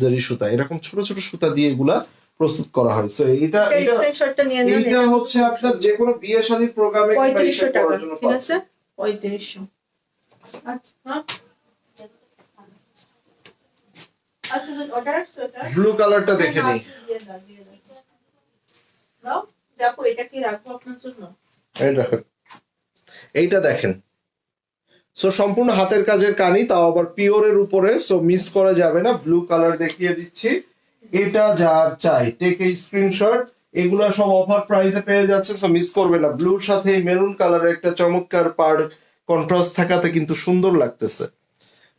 জারি সুতা, এরকম ছোট ছোট সুতা দিয়ে এগুলা প্রস্তুত করা হয়। সো এটা এটা স্ক্রিনশটটা নিয়ে নেন। এইটা হচ্ছে আপনার যে কোনো বিয়ে শাদীর প্রোগ্রামে 3500 টাকা, ঠিক আছে, 3500। আচ্ছা, হ্যাঁ, আচ্ছা, অর্ডার সেটা ব্লু কালারটা দেখে নিই। নাও, দেখো এটা কি রাখবো আপনার জন্য। এই দেখেন, এইটা দেখেন। সো সম্পূর্ণ হাতের কাজের কানি, তাও আবার পিওরের উপরে, সো মিস করা যাবে না। ব্লু কালার দেখিয়ে দিচ্ছি, এটা যার চাই টেক এই স্ক্রিনশট। এগুলা সব অফার প্রাইসে পেয়ে যাচ্ছে, সো মিস করবে না। ব্লুর সাথে মেরুন কালারের একটা চমৎকার পার কন্ট্রাস্ট থাকাতে কিন্তু সুন্দর লাগতেছে,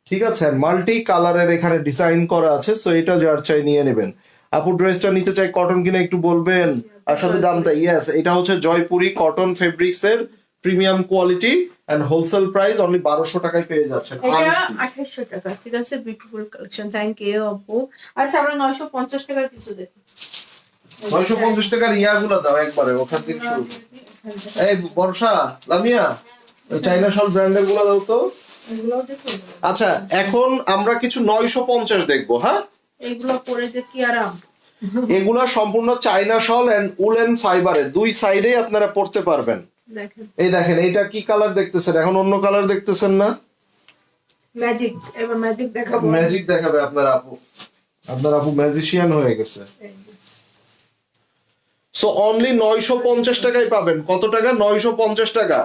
ঠিক আছে। আর মাল্টি কালারের এখানে ডিজাইন করা আছে, সো এটা যার চাই নিয়ে নেবেন। আপু ড্রেসটা নিতে চাই কটন কিনা একটু বলবেন, আর সাথে দামটা। ইয়েস, এটা হচ্ছে জয়পুরি কটন ফেব্রিক্স এর premium quality, and wholesale price only 1200 টাকায় পেয়ে যাচ্ছেন। এটা 2800 টাকা, ঠিক আছে, বিউটিফুল কালেকশন, থ্যাংক ইউ আপু। আচ্ছা, আমরা 950 টাকার কিছু দেখি। 950 টাকার ইয়াগুলো দাও একবারে, ওখান থেকে শুরু করো। এই বর্ষা, লামিয়া, ওই চাইনা শল ব্র্যান্ডের গুলো দাও তো। এগুলোও দেখুন। আচ্ছা, এখন আমরা কিছু 950 দেখবো। হ্যাঁ, এগুলো পরে যে কি আরাম। এগুলা সম্পূর্ণ চাইনা শল এন্ড উলেন ফাইবারে, দুই সাইডেই আপনারা পড়তে পারবেন। দেখেন, এই দেখেন, এইটা কি কালার দেখতেছেন? এখন অন্য কালার দেখতেছেন না? ম্যাজিক, এবার ম্যাজিক দেখাবো। ম্যাজিক দেখাবে আপনার আপু, আপনার আপু ম্যাজিশিয়ান হয়ে গেছে। সো অনলি 950 টাকায় পাবেন। কত টাকা? 950 টাকা।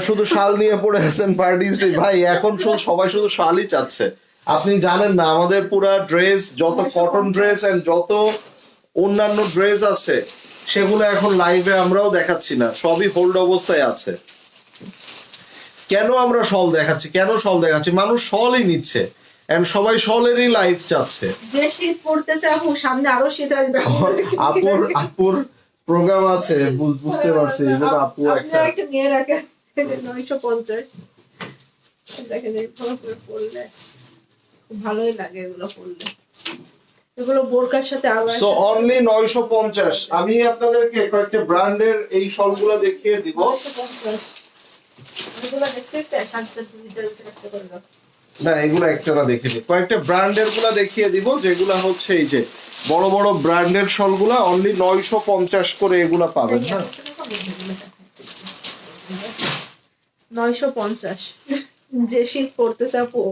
শুধু শাল নিয়ে পড়ে আছেন পার্টি স্ট্রিট ভাই, এখন সবাই শুধু শালই চাচ্ছে। আপনি জানেন না আমাদের পুরা ড্রেস, যত কটন ড্রেস এন্ড যত অন্যান্য ড্রেস আছে সেগুলো এখন লাইভে আমরাও দেখাচ্ছি না, সবই হোল্ড অবস্থায় আছে। কেন আমরা শল দেখাচ্ছি, কেন শল দেখাচ্ছি? মানুষ শলই নিচ্ছে এন্ড সবাই শলেরই লাইভ চাচ্ছে। যে শীত পড়তেছে আপু, সামনে আরো শীত আসবে। আপুর প্রোগ্রাম আছে, বুঝতে পারছি। আপু একটা নিয়ে রাখেন, 950 দেখেন, এইভাবে করে পড়লে খুব ভালোই লাগে এগুলো পড়লে। এগুলো বোরকার সাথে আবার সো অনলি 950। আমি আপনাদেরকে কয়েকটা ব্র্যান্ডের এই শলগুলো দেখিয়ে দিব। 950 এগুলো দেখতে একটা লিটার একটা করে দাও। না, এগুলো একটা না, দেখিনি কয়েকটা ব্র্যান্ডের গুলা দেখিয়ে দিব, যেগুলা হচ্ছে এই যে বড় বড় ব্র্যান্ডের শলগুলা অনলি 950 করে এগুলা পাবেন। হ্যাঁ, 950 যে শীত পড়তেছে আপু,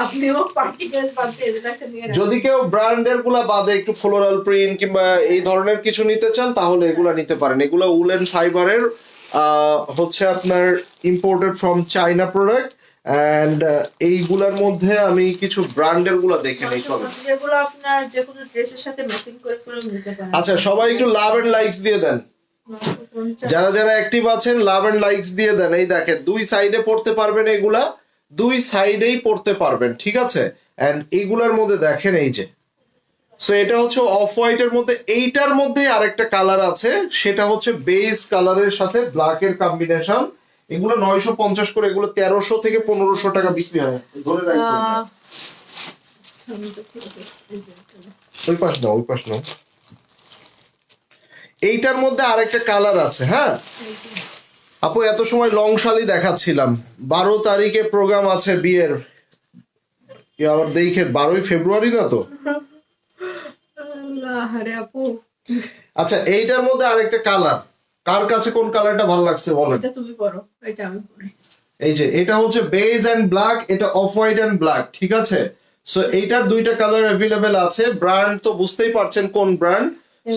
আপনিও পার্টি ড্রেস বাদে এগুলো একটা নিয়ে রাখেন। যদি কেউ ব্র্যান্ডের গুলা বাদে একটু ফ্লোরাল প্রিন্ট কিংবা এই ধরনের কিছু নিতে চান তাহলে এগুলা নিতে পারেন। এগুলা উলেন ফাইবারের, হচ্ছে আপনার imported from China product. And এইগুলার মধ্যে আমি কিছু ব্র্যান্ডের গুলা দেখে নেই, চলো। যেগুলো আপনার যে কোনো ড্রেসের সাথে ম্যাচিং করে করে নিতে পারেন। আচ্ছা, সবাই একটু লাভ এন্ড লাইকস দিয়ে দেন। 950 যারা যারা অ্যাক্টিভ আছেন লাভ এন্ড লাইকস দিয়ে দেন। এই দেখেন, দুই সাইডে পড়তে পারবেন, এগুলা দুই সাইডেই পড়তে পারবেন, ঠিক আছে? এন্ড এইগুলার মধ্যে দেখেন এই যে, সো এটা হচ্ছে অফ হোয়াইটের মধ্যে, এইটার মধ্যে আরেকটা কালার আছে, সেটা হচ্ছে বেজ কালারের সাথে ব্ল্যাকের কম্বিনেশন। এগুলো 950 করে, এগুলো 1300 থেকে 1500 টাকা বিক্রি হয়। ধরে রাখবেন না। ওই পাশ না, ওই পাশ না। এইটার মধ্যে আরেকটা কালার আছে। হ্যাঁ আপু, এত সময় লং শালি দেখাচ্ছিলাম, 12 তারিখে প্রোগ্রাম আছে বিয়ের। আবার দেখে 12ই ফেব্রুয়ারি না তো? আরে আপু, আচ্ছা, এইটার মধ্যে আরেকটা কালার, কার কাছে কোন কালারটা ভালো লাগছে বলেন? এটা তুমি পরো, এটা আমি পরি। এই যে এটা হচ্ছে বেজ এন্ড ব্ল্যাক, এটা অফ হোয়াইট এন্ড ব্ল্যাক, ঠিক আছে? সো এইটার দুইটা কালার अवेलेबल আছে। ব্র্যান্ড তো বুঝতেই পারছেন কোন ব্র্যান্ড।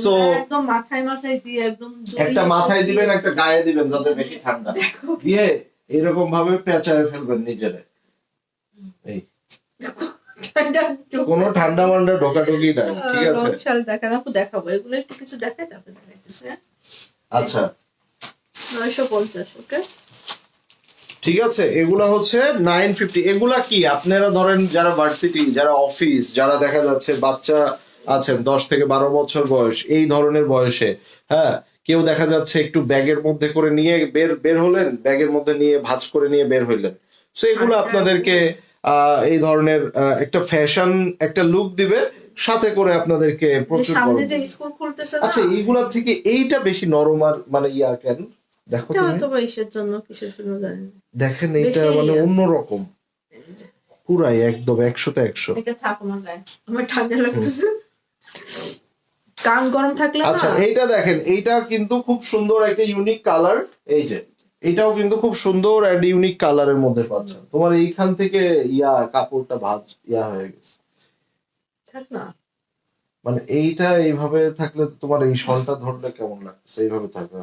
সো একদম মাথায় মাথায় দিয়ে একদম একটা মাথায় দিবেন, একটা গায়ে দিবেন, যাতে বেশি ঠান্ডা দিয়ে এরকম ভাবে পেঁচায় ফেলবেন নিজেরে। এই কোনো ঠান্ডা মান্ডা ঢোকাঢুকি নাই, ঠিক আছে? শাল দেখান আপু, দেখাবো এগুলো একটু কিছু দেখাই, তারপরে দেখাইতেছে। আচ্ছা 950, ওকে ঠিক আছে। এগুলা হচ্ছে 950। এগুলা কি আপনারা ধরেন যারা ভার্সিটি, যারা অফিস, যারা দেখা যাচ্ছে বাচ্চা আছেন 10 থেকে 12 বছর বয়স, এই ধরনের বয়সে, হ্যাঁ, কেউ দেখা যাচ্ছে একটু ব্যাগের মধ্যে করে নিয়ে বের হলেন, ব্যাগের মধ্যে নিয়ে ভাঁজ করে নিয়ে বের হইলেন। সো এগুলো আপনাদেরকে এই ধরনের একটা ফ্যাশন, একটা লুক দিবে, সাথে করে আপনাদেরকে প্রচুর সামনে গরম যে দিবে। স্কুল খুলতেছে আচ্ছা, না, এইগুলা থেকে এইটা বেশি নরম আর মানে ইয়া কেন দেখো এটা তুমি, হয়তো বা কিসের জন্য জানি না। দেখেন এইটা বেশি মানে ইয়া। অন্যরকম, পুরাই একদম 100-তে 100। এটা থাক আমার গায়ে, আমার ঠান্ডা লাগতেছে, কান গরম থাকলে না। আচ্ছা, এইটা দেখেন, এইটা কিন্তু খুব সুন্দর একটা ইউনিক কালার। এই যে এটাও কিন্তু খুব সুন্দর এন্ড ইউনিক কালারের মধ্যে পাচ্ছেন। তোমার এইখান থেকে কাপড়টা ভাঁজ হয়ে গেছে, থাক না। মানে এইটা এইভাবে থাকলে তো তোমার এই শলটা ধরলে কেমন লাগতেছে, এইভাবে থাকবে।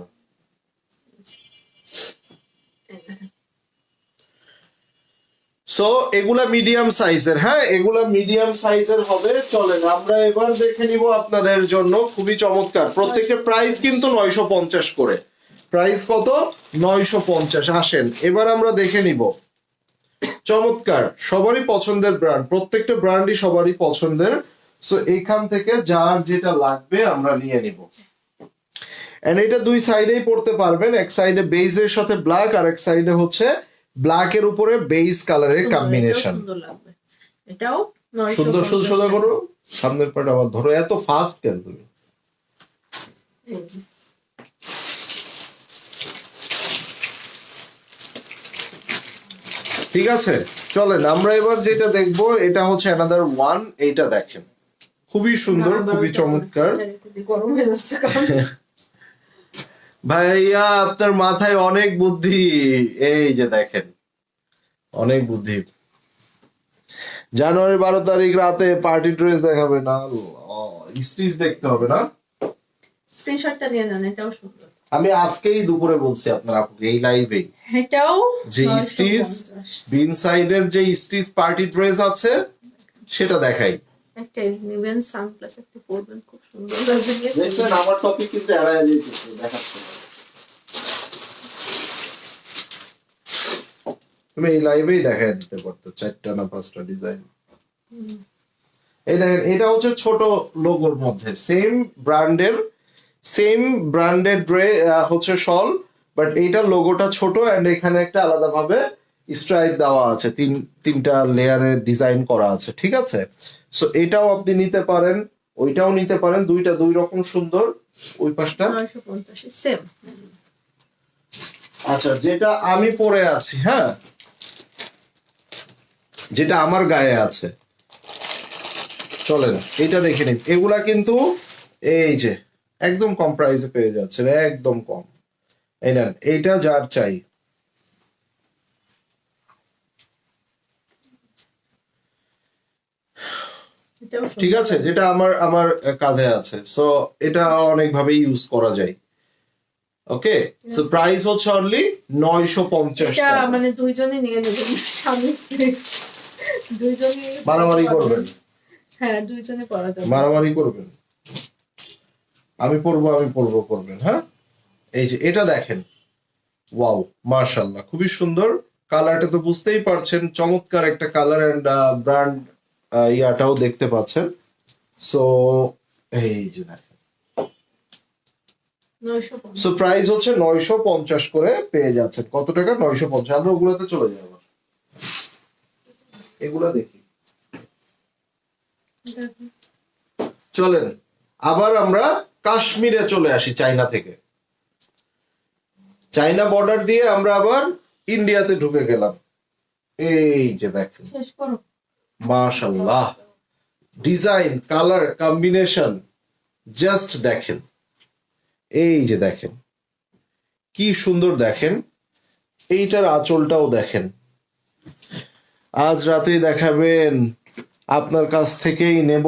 সো এগুলা মিডিয়াম সাইজের, হ্যাঁ, এগুলা মিডিয়াম সাইজের হবে। চলেন আমরা এবার দেখে নিব আপনাদের জন্য, খুবই চমৎকার। প্রত্যেকটা প্রাইস কিন্তু 950 করে। প্রাইস কত? 950। আসেন এবার আমরা দেখে নিব। চমৎকার, সবারই পছন্দের ব্র্যান্ড, প্রত্যেকটা ব্র্যান্ডই সবারই পছন্দের। সো এখান থেকে যার যেটা লাগবে আমরা নিয়ে নিব। এন্ড এটা দুই সাইডেই পড়তে পারবেন, এক সাইডে বেজের সাথে ব্ল্যাক, আর এক সাইডে হচ্ছে ব্ল্যাক এর উপরে বেজ কালারের কম্বিনেশন। সুন্দর লাগবে, এটাও সুন্দর 950 সোজা করো, সামনের পার্ট আবার ধরো, এত ফাস্ট কেন তুমি? এই যে। ঠিক আছে, চলেন আমরা এবার যেটা দেখবো, এটা হচ্ছে অ্যানাদার ওয়ান। এইটা দেখেন, খুবই সুন্দর, খুবই চমৎকার। গরম হয়ে যাচ্ছে কারণ ভাইয়া আপনার মাথায় অনেক বুদ্ধি, এই যে দেখেন, অনেক বুদ্ধি। জানুয়ারি 12 তারিখ রাতে পার্টি ড্রেস দেখাবে না, স্টিচ দেখতে হবে না? স্ক্রিনশটটা নিয়ে নেন, এটাও সুন্দর। আমি আজকেই দুপুরে বলছি আপনার আপুকে এই লাইভে এটাও যে স্টিচ 950 বিন সাইডের যে স্টিচ পার্টি ড্রেস আছে সেটা দেখাই। একটা নেবেন সানপ্লাস একটা পরবেন, খুব সুন্দর লাগবে। দেখছেন আমার টপিক কিন্তু এড়ায় যেতেছে, দেখাচ্ছে না। তুমি এই লাইভেই দেখায় দিতে পারতো 4টা না 5টা ডিজাইন। এই দেখেন এটা হচ্ছে ছোট লোগোর মধ্যে সেম ব্র্যান্ডের হচ্ছে শল, বাট এইটার লোগোটা ছোট এন্ড এখানে একটা আলাদা ভাবে স্ট্রাইপ দেওয়া আছে, তিনটা লেয়ারের ডিজাইন করা আছে, ঠিক আছে। সো এটাও আপনি নিতে পারেন, ওইটাও নিতে পারেন, দুইটা দুই রকম সুন্দর। ওই পাশটা 950 সেম। আচ্ছা, যেটা আমি পরে আছি, হ্যাঁ, যেটা আমার গায়ে আছে, চলেন এটা দেখে নিন। এগুলা কিন্তু এই যে একদম কম প্রাইসে পেয়ে যাচ্ছেন, একদম কম। এই নেন, এইটা যার চাই। এটাও সুন্দর। ঠিক আছে, যেটা আমার কাঁধে আছে, সো এটা অনেক ভাবে ইউজ করা যায়। ওকে, সো প্রাইস হচ্ছে অনলি 950 এটা টাকা। মানে দুইজনে নিয়ে নেবেন, স্বামী স্ত্রী দুইজনে মারামারি করবেন, হ্যাঁ দুইজনে পরা যাবে। মারামারি করবেন, আমি পরবো করবেন, হ্যাঁ। এই যে এটা দেখেন, ওয়াও, মাশাআল্লাহ, খুবই সুন্দর। কালারটা তো বুঝতেই পারছেন, চমৎকার একটা কালার এন্ড ব্র্যান্ড ইয়াটাও দেখতে পাচ্ছেন। সো এই যে দেখেন, 950 সো প্রাইস হচ্ছে 950 করে পেয়ে যাচ্ছেন। কত টাকা? 950। আমরা ওগুলাতে চলে যাব, এগুলা দেখি। দেখুন। চলেন আবার আমরা কাশ্মীরে চলে আসি, চায়না থেকে। চায়না বর্ডার দিয়ে আমরা আবার ইন্ডিয়াতে ঢুকে গেলাম। এই যে দেখেন, শেষ করো। মাশাআল্লাহ, ডিজাইন, কালার কম্বিনেশন জাস্ট দেখেন। এই যে দেখেন কি সুন্দর, দেখেন এইটার আঁচলটাও দেখেন। আজ রাতেই দেখাবেন, আপনার কাছ থেকেই নেব।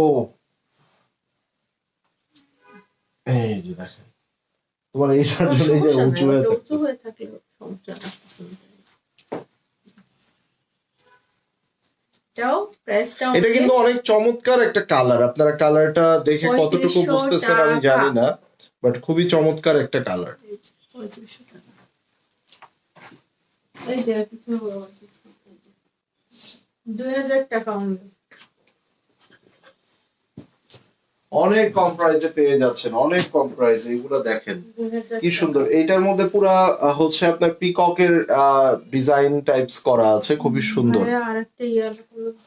এই যে দেখেন, তোমার এইটার জন্য এই যে উঁচু হয়ে উঁচু থাকতেছে। হয়ে থাকলে সমস্যা না। এটাও প্রাইসটাও এটা কিন্তু অনেক চমৎকার একটা কালার। আপনারা কালারটা দেখে কতটুকু 3500 বুঝতেছেন আমি জানি না, বাট খুবই চমৎকার একটা কালার। 3500 টাকা। এই যে কিছু 2000 টাকা only। অনেক কম প্রাইসে পেয়ে যাচ্ছেন, অনেক কম প্রাইসে। এগুলো দেখেন 2000 কি সুন্দর। এইটার মধ্যে পুরা হচ্ছে আপনার পিককের ডিজাইন টাইপস করা আছে, খুবই সুন্দর। আরেকটা ইয়ার উপলব্ধ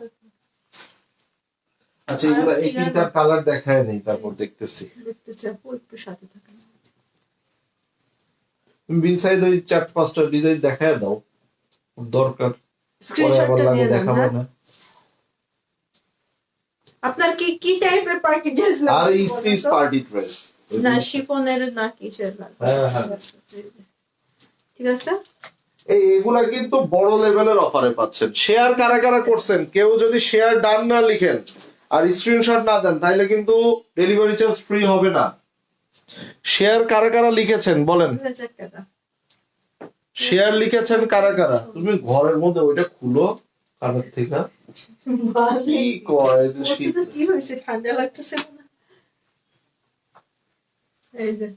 আচ্ছা, এগুলা এই তিনটা কালার দেখায় নেই, তারপর দেখতেছি। দেখতে চাপো, একটু সাথে থাকেন। তুমি বিন সাইড ওই 4-5টা ডিজাইন দেখায় দাও, দরকার পরে আবার স্ক্রিনশটটা লাগে নিয়ে দেখাবো নেন। না। আপনার কি টাইপের পার্টি ড্রেস আর লাগবে? স্টিচ পার্টি ড্রেস, না শিফনের না কিসের লাগবে? হ্যাঁ, হ্যাঁ। ঠিক আছে। এগুলা কিন্তু বড় লেভেলের অফারে পাচ্ছেন। শেয়ার কারা কারা করছেন, কেউ যদি শেয়ার ডান না লিখেন আর স্ক্রিনশট না দেন, তাহলে কিন্তু ডেলিভারি চার্জ ফ্রি হবে না। শেয়ার কারা কারা লিখেছেন বলেন, 2000 টাকা। শেয়ার লিখেছেন কারা কারা? তুমি ঘরের মধ্যে ওইটা খুলো কানের থেকে, কি কয় বলছি তো কি হয়েছে, ঠান্ডা লাগতেছে না? এই যে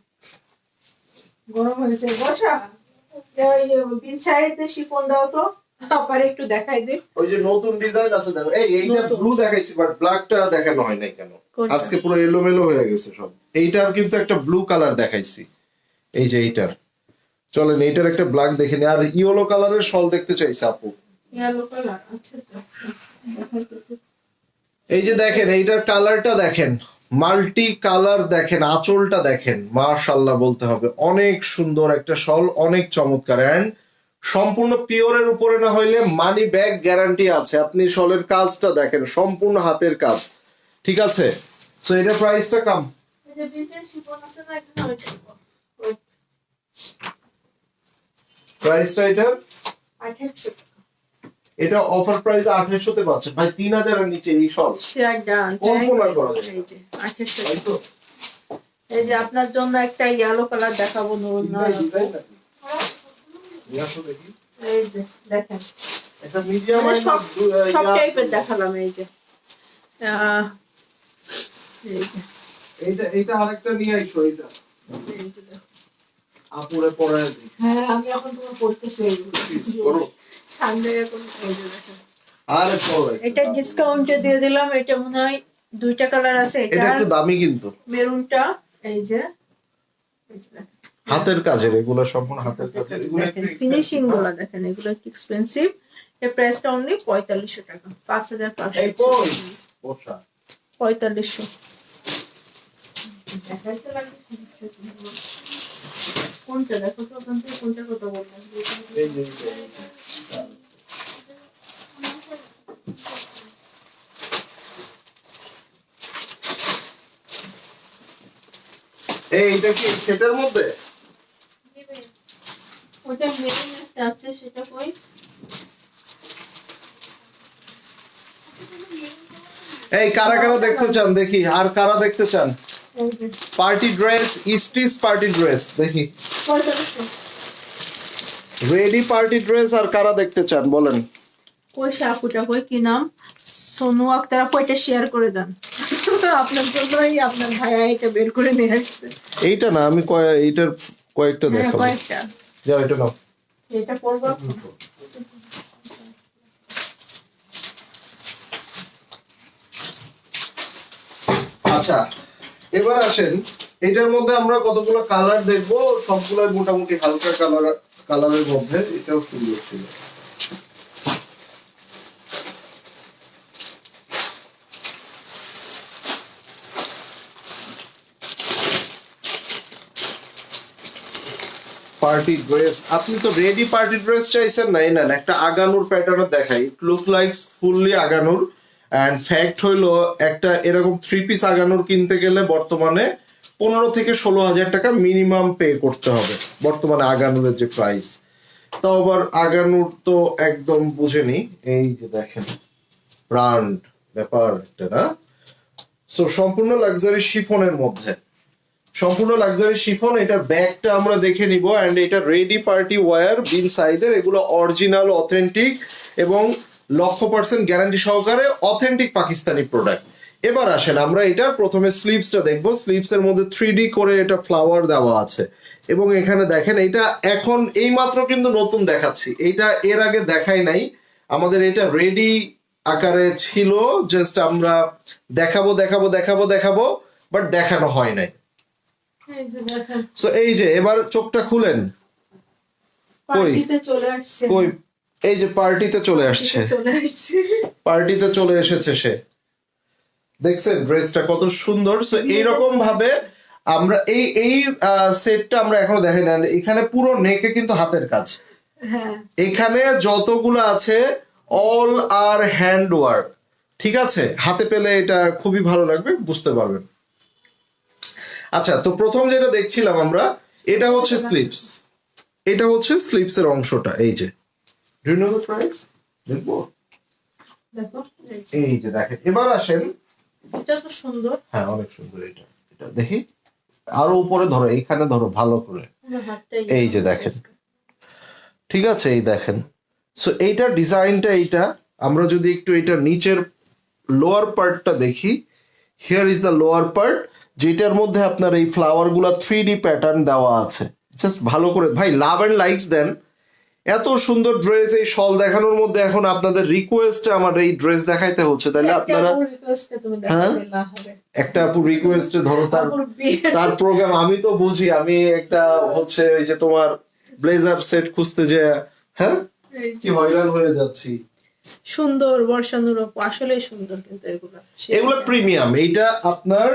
গরম হয়েছে। বসা বিনসাইডে শিফন দাও তো, আবার একটু দেখাই দে। ওই যে নতুন ডিজাইন আছে দেখো। এইটা নতুন। ব্লু দেখাইছি, বাট ব্ল্যাকটা দেখানো হয় নাই কেন? কোনটা? আজকে পুরো এলোমেলো হয়ে গেছে সব। এইটার কিন্তু একটা ব্লু কালার দেখাইছি, এই যে এইটার। চলেন এইটার একটা ব্ল্যাক দেখে নি। আর ইয়েলো কালারের শল দেখতে চাইছে আপু। ইয়েলো কালার আছে তো, দেখাইতেছি। এই যে দেখেন, এইটার কালারটা দেখেন, মাল্টি কালার দেখেন, আঁচলটা দেখেন, মাশাআল্লাহ বলতে হবে। অনেক সুন্দর একটা শল, অনেক চমৎকার। এন্ড সম্পূর্ণ পিওরের উপরে না হইলে মানি ব্যাগ গ্যারান্টি আছে। আপনি শলের কাজটা দেখেন, সম্পূর্ণ হাতের কাজ, ঠিক আছে। সো এটা প্রাইসটা কম। এই যে বিনসাইড শিফন আছে না, এখানে ওইটা দিব। প্রাইসটা এটা 2800 টাকা। এটা অফার প্রাইস 2800 তে পাচ্ছেন ভাই। 3000 এর নিচে এই শল শেয়ার ডান। কল্পনা করা যায় না। এই যে 2800 তাই টাকা। তো? এই যে আপনার জন্য একটা ইয়েলো কালার দেখাবো নুরুন না এই যে দেখেন এটা মিডিয়াম মানে সব টাইপের দেখালাম এই যে এই যে এইটা আরেকটা নিয়ে আইছো এটা এই যে দেখো। আপুরে পরায় দিই হ্যাঁ আমি এখন তোমার পড়তেছি এইগুলো করো ঠান্ডায় এখন এই যে দেখেন আরে পরাই এটা ডিসকাউন্টে দিয়ে দিলাম এটা মনে হয় দুইটা কালার আছে এটা এটা একটু দামি কিন্তু মেরুনটা এই যে দেখেন। হাতের কাজের এগুলো সম্পূর্ণ হাতের কাজের এগুলো একটু ফিনিশিং গুলো দেখেন এগুলো একটু এক্সপেন্সিভ এর প্রাইসটা অনলি 4500 টাকা 5500 এই কই বসা 4500 কোনটা দেখো তো ওখান থেকে কোনটা কথা বললাম এই যে এইটা কি সেটার মধ্যে ওটা মেরুন একটা আছে সেটা কই এই কারা কারা দেখতে চান দেখি আর কারা দেখতে চান এই যে party dress stitch party dress দেখি 4500 রেডি পার্টি ড্রেস আর কারা দেখতে চান বলেন কই শাকুটা কই কি নাম সোনু আক্তার কয়টা শেয়ার করে দেন আপনার জন্যই আপনার ভাইয়া এটা বের করে নিয়ে আসছে এইটা না আমি এইটার কয়েকটা হ্যাঁ দেখাবো কয়েকটা যাও এটা নাও এটা পড়বো আচ্ছা এবার আসেন এটার মধ্যে আমরা কতগুলো কালার দেখবো সবগুলো মোটামুটি হালকা কালারের মধ্যে এটাও সুন্দর ছিল পার্টি ড্রেস আপনি তো রেডি পার্টি ড্রেস চাইছেন না এই নেন একটা আগানুর প্যাটার্ন দেখাই ইট লুক লাইক ফুললি আগানুর এন্ড ফ্যাক্ট হইলো একটা এরকম থ্রি পিস আগানুর কিনতে গেলে বর্তমানে 15 থেকে 16,000 টাকা মিনিমাম পে করতে হবে বর্তমানে আগানুরের যে প্রাইস তাও আবার আগানুর তো একদম বুঝেনি এই যে দেখেন ব্র্যান্ড ব্যাপার একটা না সো সম্পূর্ণ লাক্সারি শিফনের মধ্যে সম্পূর্ণ লাক্সারি শিফন এটার ব্যাগটা আমরা দেখে নিব এন্ড এটা রেডি পার্টি ওয়্যার বিন সাইজের এগুলো অরিজিনাল অথেন্টিক এবং 100% গ্যারান্টি সহকারে অথেন্টিক পাকিস্তানি প্রোডাক্ট এবার আসেন আমরা এটা প্রথমে স্লিভসটা দেখবো স্লিভস এর মধ্যে 3D করে এটা ফ্লাওয়ার দেওয়া আছে এবং এখানে দেখেন এটা এখন এইমাত্র কিন্তু নতুন দেখাচ্ছি এইটা এর আগে দেখাই নাই আমাদের এটা রেডি আকারে ছিল জাস্ট আমরা দেখাবো বাট দেখানো হয় নাই এই যে দেখেন সো এই যে এবার চোখটা খুলেন পার্টিতে চলে আসছে কই এই যে পার্টিতে চলে আসছে চলে আসছে পার্টিতে চলে এসেছে সে দেখছেন ড্রেসটা কত সুন্দর সো এইরকম ভাবে আমরা এই সেটটা আমরা এখনো দেখাই না এখানে পুরো নেকে কিন্তু হাতের কাজ হ্যাঁ এখানে যতগুলো আছে অল আর হ্যান্ড ওয়ার্ক ঠিক আছে হাতে পেলে এটা খুবই ভালো লাগবে বুঝতে পারবেন আচ্ছা তো প্রথম যেটা দেখছিলাম আমরা এটা হচ্ছে স্লিপস এটা হচ্ছে স্লিপস এর অংশটা এই যে do you know the price দেখবো দেখো এই যে দেখেন এবার আসেন এটা তো সুন্দর হ্যাঁ অনেক সুন্দর এটা এটা দেখি আরো উপরে ধরো এইখানে ধরো ভালো করে আমার হাতটাই এই যে দেখেন ঠিক আছে এই দেখেন সো এইটা ডিজাইনটা এইটা আমরা যদি একটু এটা নিচের লোয়ার পার্টটা দেখি here is the lower part যেটার মধ্যে আপনার এই ফ্লাওয়ার গুলা 3D প্যাটার্ন দেওয়া আছে জাস্ট ভালো করে ভাই লাভ এন্ড লাইকস দেন এত সুন্দর ড্রেস এই শল দেখানোর মধ্যে এখন আপনাদের রিকোয়েস্টে আমার এই ড্রেস দেখাইতে হচ্ছে তাহলে আপনারা হ্যাঁ একটা আপু রিকোয়েস্টে ধরো তার প্রোগ্রাম আমি তো বুঝি আমি একটা হচ্ছে ওই যে তোমার ব্লেজার সেট খুঁজতে যে হ্যাঁ কি হয়রান হয়ে যাচ্ছি সুন্দর বর্ষানুর আসলে সুন্দর কিন্তু এগুলো প্রিমিয়াম এইটা আপনার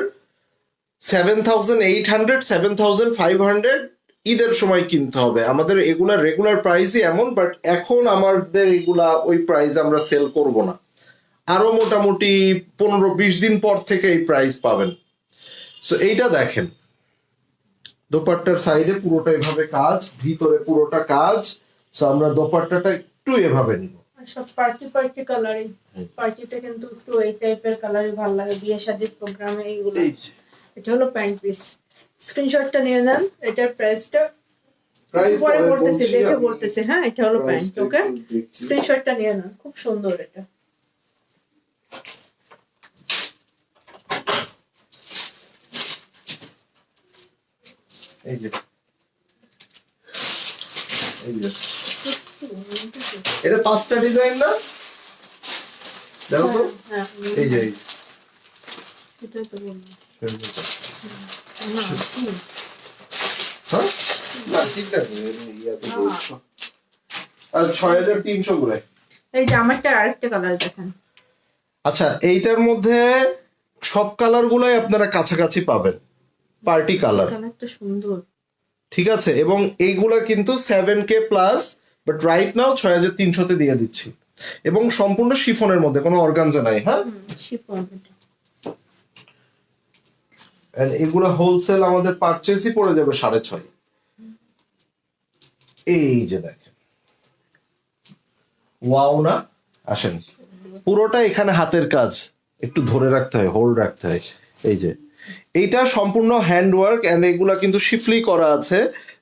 7,800 7,500 ঈদের সময় কিনতে হবে আমাদের এগুলা রেগুলার প্রাইসই এমন বাট এখন আমাদের এগুলা ওই প্রাইস আমরা সেল করব না আরো মোটামুটি 15-20 দিন পর থেকে এই প্রাইস পাবেন সো এইটা দেখেন দোপাট্টার সাইডে পুরোটা এভাবে কাজ ভিতরে পুরোটা কাজ সো আমরা দোপাট্টাটা একটু এভাবে নিব সব পার্টি কালারিং পার্টিতে কিন্তু একটু এই টাইপের কালারই ভালো লাগে বিয়ে শাদীর প্রোগ্রামে এইগুলো এটা হলো প্যান্ট পিস স্ক্রিনশটটা নিয়ে নেন। এটার প্রাইসটা প্রাইস পরে বলতেছি, দেখে বলতেছি। হ্যাঁ, এটা হলো প্যান্ট। ওকে, স্ক্রিনশট স্ক্রিনশটটা নিয়ে নেন, খুব সুন্দর এটা। এই যে এই যে এটা 5টা ডিজাইন না, দেখো তো। হ্যাঁ, এই যে এটাই তো বললাম। হ্যাঁ না ঠিক আছে, ইয়াতে বলছো। আর 6300 করে। এই যে আমারটা আরেকটা কালার দেখেন। আচ্ছা, এইটার মধ্যে সব কালার গুলাই আপনারা কাছাকাছি পাবেন, পার্টি কালার, কালারটা সুন্দর। ঠিক আছে। এবং এইগুলা কিন্তু 7K plus, but right now 6300 তে দিয়ে দিচ্ছি, এবং সম্পূর্ণ শিফনের মধ্যে, কোনো অর্গানজা নাই। হ্যাঁ, শিফন। And এগুলা হোলসেল আমাদের পারচেজই পড়ে যাবে 6.5। এই যে দেখেন, ওয়াও না, আসেন পুরোটা এখানে হাতের কাজ, একটু ধরে রাখতে হয়, হোল্ড রাখতে হয়। এই যে এইটা সম্পূর্ণ হ্যান্ডওয়ার্ক, এন্ড এগুলা কিন্তু শিফলি করা আছে,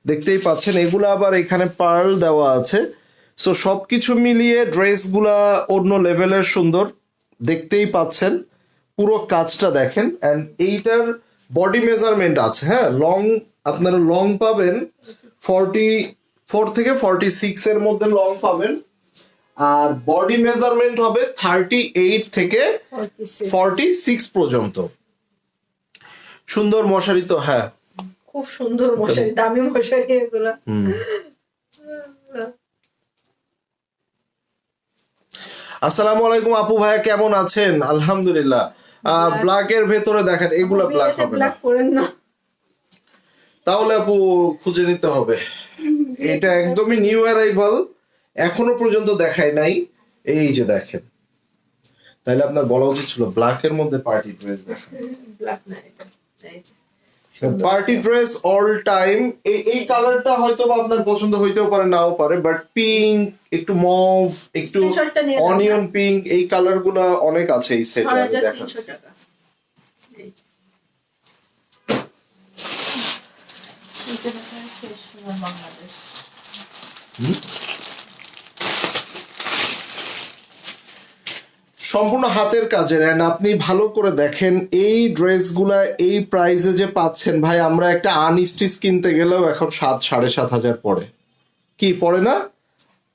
দেখতেই পাচ্ছেন। এগুলা আবার এখানে পার্ল দেওয়া আছে। সো সবকিছু মিলিয়ে ড্রেসগুলা অন্য লেভেলের সুন্দর, দেখতেই পাচ্ছেন। পুরো কাজটা দেখেন। এন্ড এইটার বডি মেজারমেন্ট আছে। হ্যাঁ, লং আপনারা লং পাবেন 44 থেকে 46 এর মধ্যে লং পাবেন, আর বডি মেজারমেন্ট হবে 38 থেকে 46 পর্যন্ত। সুন্দর মশারি তো, হ্যাঁ খুব সুন্দর মশারি, দামি মশারি এগুলা। আসসালামু আলাইকুম আপু ভাইয়া, কেমন আছেন? আলহামদুলিল্লাহ। ব্ল্যাক এর ভেতরে দেখেন, এগুলা ব্ল্যাক হবে না, ব্ল্যাক করেন না, তাহলে আপু খুঁজে নিতে হবে। এটা একদমই নিউ অ্যারাইভাল, এখনো পর্যন্ত দেখায় নাই। এই যে দেখেন, তাহলে আপনার বলা উচিত ছিল ব্ল্যাক এর মধ্যে পার্টি ড্রেস দেখেন। ব্ল্যাক না এটা, এই যে পার্টি ড্রেস অল টাইম। এই কালারটা হয়তো বা আপনার পছন্দ হইতেও পারে, নাও পারে, বাট পিঙ্ক, একটু মভ, একটু স্ক্রিনশটটা নিয়ে নাও। অনিয়ন পিঙ্ক, এই কালার গুলা অনেক আছে এই সেটে। 6300 টাকা। এই যে এটা দেখা শেষ সময় বাংলাদেশ। সম্পূর্ণ হাতের কাজের, এন্ড আপনি ভালো করে দেখেন এই ড্রেসগুলা এই প্রাইসে যে পাচ্ছেন ভাই, আমরা একটা আনস্টিচ কিনতে গেলেও এখন 7,500 পড়ে, কি পড়ে না?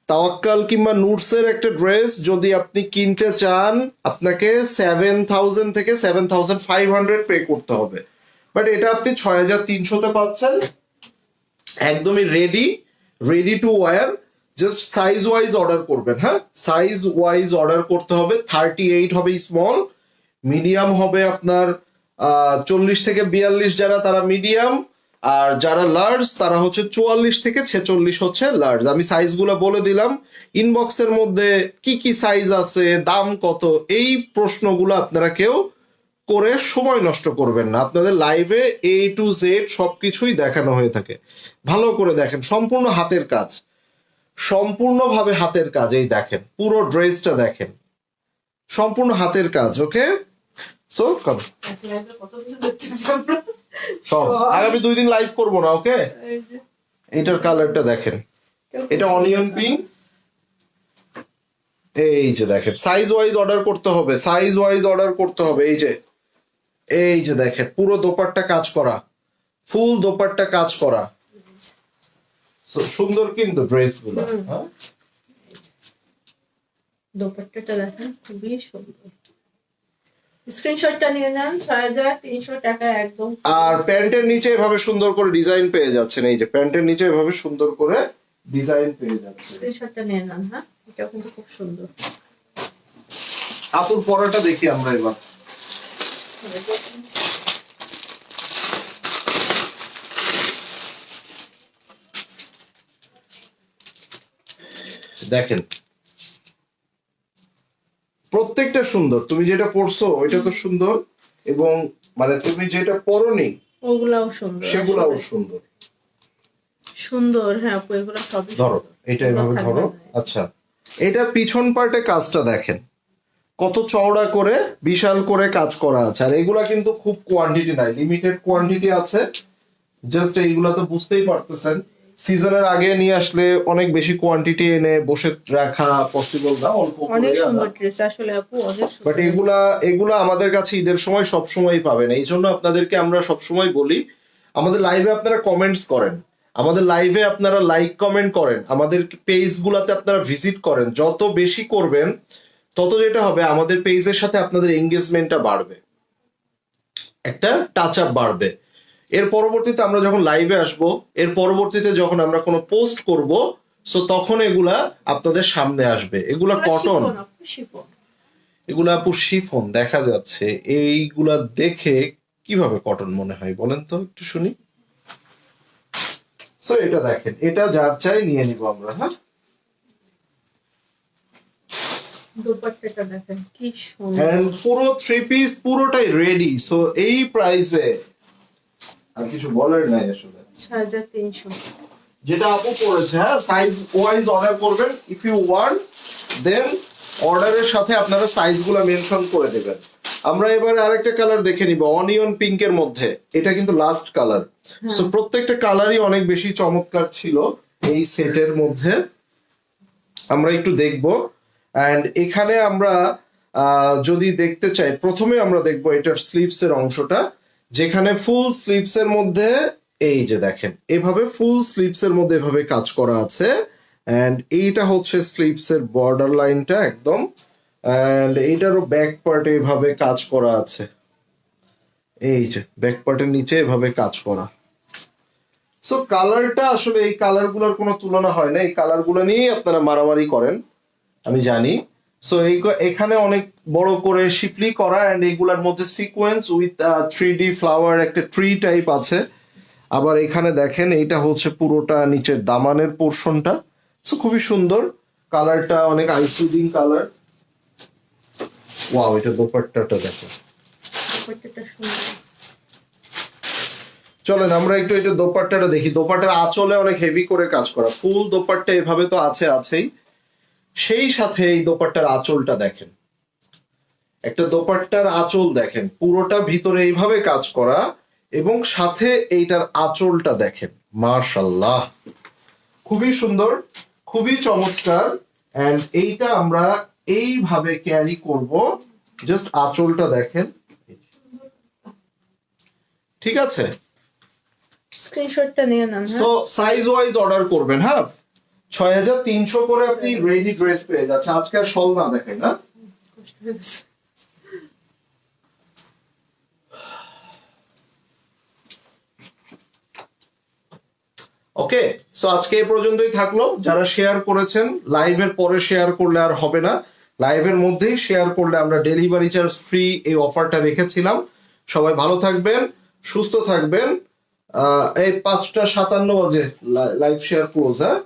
তাওয়াক্কাল কিংবা নুটসের একটা ড্রেস যদি আপনি কিনতে চান, আপনাকে 7,000 থেকে 7,500 পে করতে হবে, বাট এটা আপনি 6,300 তে পাচ্ছেন, একদমই ready to wire. Just size wise order করবেন। হ্যাঁ, সাইজ ওয়াইজ অর্ডার করতে হবে। 38 হবে স্মল, মিডিয়াম হবে আপনার 40 থেকে 42 যারা, তারা মিডিয়াম, আর যারা লার্জ তারা হচ্ছে 44 থেকে 46 হচ্ছে লার্জ। আমি সাইজগুলো বলে দিলাম। ইনবক্সের মধ্যে কি কি সাইজ আছে, দাম কত, এই প্রশ্নগুলো আপনারা কেউ করে সময় নষ্ট করবেন না। আপনাদের লাইভে A to Z সবকিছুই দেখানো হয়ে থাকে, ভালো করে দেখেন। সম্পূর্ণ হাতের কাজ, সম্পূর্ণভাবে হাতের কাজ। এই দেখেন পুরো ড্রেসটা দেখেন, সম্পূর্ণ হাতের কাজ। ওকে, সো কম কত কিছু দেখতেছি আমরা। সব আগামী 2 দিন লাইভ করবো না। ওকে, এই যে এটার কালারটা দেখেন, এটা অনিয়ন পিঙ্ক। এই যে দেখেন, সাইজ ওয়াইজ অর্ডার করতে হবে, সাইজ ওয়াইজ অর্ডার করতে হবে। এই যে দেখেন, পুরো দোপাট্টা কাজ করা, ফুল দোপাট্টা কাজ করা। So, সুন্দর কিন্তু ড্রেস গুলো। হ্যাঁ, দোপাট্টাটা দেখেন, খুবই সুন্দর। স্ক্রিনশটটা নিয়ে নেন, 6,300 টাকা একদম। আর প্যান্টের নিচে এভাবে সুন্দর করে ডিজাইন পেয়ে যাচ্ছেন। এই যে প্যান্টের নিচে এভাবে সুন্দর করে ডিজাইন পেয়ে যাচ্ছেন। স্ক্রিনশটটা নিয়ে নেন। হ্যাঁ, এটাও কিন্তু খুব সুন্দর। আপুর পরাটা দেখি আমরা এবার। দেখেন, প্রত্যেকটা সুন্দর। তুমি যেটা পরছো ওইটা তো সুন্দর, এবং মানে তুমি যেটা পরনি ওগুলাও সুন্দর, সেগুলাও সুন্দর। সুন্দর। হ্যাঁ আপু, এগুলো সবই ধরো, সুন্দর। এটা এভাবে ধরো। আচ্ছা, এটা পিছন পার্টে কাজটা দেখেন, কত চওড়া করে বিশাল করে কাজ করা আছে। আর এগুলা কিন্তু খুব কোয়ান্টিটি নাই, লিমিটেড কোয়ান্টিটি আছে। জাস্ট এইগুলা তো বুঝতেই পারতেছেন, সিজনের আগে নিয়ে আসলে অনেক বেশি কোয়ান্টিটি এনে বসে রাখা পসিবল না, অল্প অনেক করে সুন্দর ড্রেস আসলে আপু, অনেক বাট সুন্দর। এগুলা এগুলা আমাদের কাছে ঈদের সময় সব সময় পাবেন। এই জন্য আপনাদেরকে আমরা সব সময় বলি, আমাদের লাইভে আপনারা কমেন্টস করেন, আমাদের লাইভে আপনারা লাইক কমেন্ট করেন, আমাদের পেজ গুলাতে আপনারা ভিজিট করেন। যত বেশি করবেন তত যেটা হবে, আমাদের পেজের সাথে আপনাদের এঙ্গেজমেন্টটা বাড়বে, একটা টাচ আপ বাড়বে। এর পরবর্তীতে আমরা যখন লাইভে আসব, এর পরবর্তীতে যখন আমরা কোনো পোস্ট করব, সো তখন এগুলা আপনাদের সামনে আসবে। এগুলা কটন, শিফন আপু, শিফন। এগুলা আপু শিফন দেখা যাচ্ছে। এইগুলা দেখে কিভাবে কটন মনে হয় বলেন তো একটু শুনি। সো এটা দেখেন, এটা যার চাই নিয়ে নিব আমরা। হ্যাঁ, দুপাট্টাটা দেখেন কি সুন্দর। এন্ড পুরো থ্রি পিস পুরোটাই রেডি। সো এই প্রাইসে আর কিছু বলার নাই আসলে। 6300। যেটা আপু পড়েছে, হ্যাঁ সাইজ ওয়াইজ অর্ডার করবেন। ইফ ইউ ওয়ান্ট দেন অর্ডারের সাথে আপনারা সাইজগুলো মেনশন করে দেবেন। আমরা এবারে আরেকটা কালার দেখে নিব, অনিয়ন পিঙ্কের মধ্যে। এটা কিন্তু লাস্ট কালার। সো প্রত্যেকটা কালারই অনেক বেশি চমৎকার ছিল এই সেটের মধ্যে। আমরা একটু দেখব। এন্ড এখানে আমরা যদি দেখতে চাই, প্রথমে আমরা দেখব এটার স্লিভস এর অংশটা, যেখানে ফুল স্লিভস এর মধ্যে এই যে দেখেন এভাবে ফুল স্লিভস এর মধ্যে এভাবে কাজ করা আছে। এন্ড এইটা হচ্ছে স্লিভস এর বর্ডার লাইনটা একদম। এন্ড এইটারও ব্যাক পার্টে এভাবে কাজ করা আছে, এই যে ব্যাক পার্টের নিচে এভাবে কাজ করা। সো কালারটা আসলে এই কালার গুলোর কোনো তুলনা হয় না, এই কালার গুলো নিয়েই আপনারা মারামারি করেন আমি জানি। সো এখানে অনেক বড় করে শিপলি করা, এন্ড এইগুলার মধ্যে সিকোয়েন্স উইথ 3D ফ্লাওয়ার একটা ট্রি টাইপ আছে। আবার এখানে দেখেন এইটা হচ্ছে পুরোটা নিচের দামানের পোর্শনটা। সো খুবই সুন্দর, কালারটা অনেক আইসুদিং কালার। ওয়াও, এটা দোপাট্টাটা দেখো। দুপাট্টাটা সুন্দর। চলেন আমরা একটু এটা দোপাট্টাটা দেখি। দোপাট্টার আঁচলে অনেক হেভি করে কাজ করা, ফুল দোপাট্টা এভাবে তো আছেই, সেই সাথে এই দোপাট্টার আঁচলটা দেখেন, একটা দোপাট্টার আঁচল দেখেন পুরোটা ভিতরে এইভাবে কাজ করা, এবং সাথে এইটার আঁচলটা দেখেন, মাশাআল্লাহ খুবই সুন্দর, খুবই চমৎকার। এন্ড এইটা আমরা এইভাবে ক্যারি করব, জাস্ট আঁচলটা দেখেন, ঠিক আছে। স্ক্রিনশটটা নিয়ে নেন। সো সাইজ ওয়াইজ অর্ডার করবেন। হ্যাঁ, 6300 করে আপনি রেডি ড্রেস পেয়ে যাচ্ছেন। আজকে আর শল না দেখেন না। কষ্ট হয়ে গেছে। ওকে, সো আজকে এই পর্যন্তই থাকলো। যারা শেয়ার করেছেন, লাইভের পরে শেয়ার করলে আর হবে না, লাইভের মধ্যেই শেয়ার করলে আমরা ডেলিভারি চার্জ ফ্রি এই অফারটা রেখেছিলাম। সবাই ভালো থাকবেন, সুস্থ থাকবেন। এই 5:57 বাজে লাইভ শেয়ার ক্লোজ। হ্যাঁ,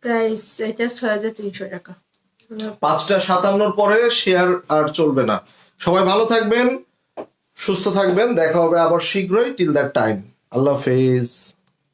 প্রাইস এটা 6300 টাকা। 5:57 পরে শেয়ার আর চলবে না। সবাই ভালো থাকবেন, সুস্থ থাকবেন, দেখা হবে আবার শীঘ্রই। টিল দ্যাট টাইম, আল্লাহ হাফেজ।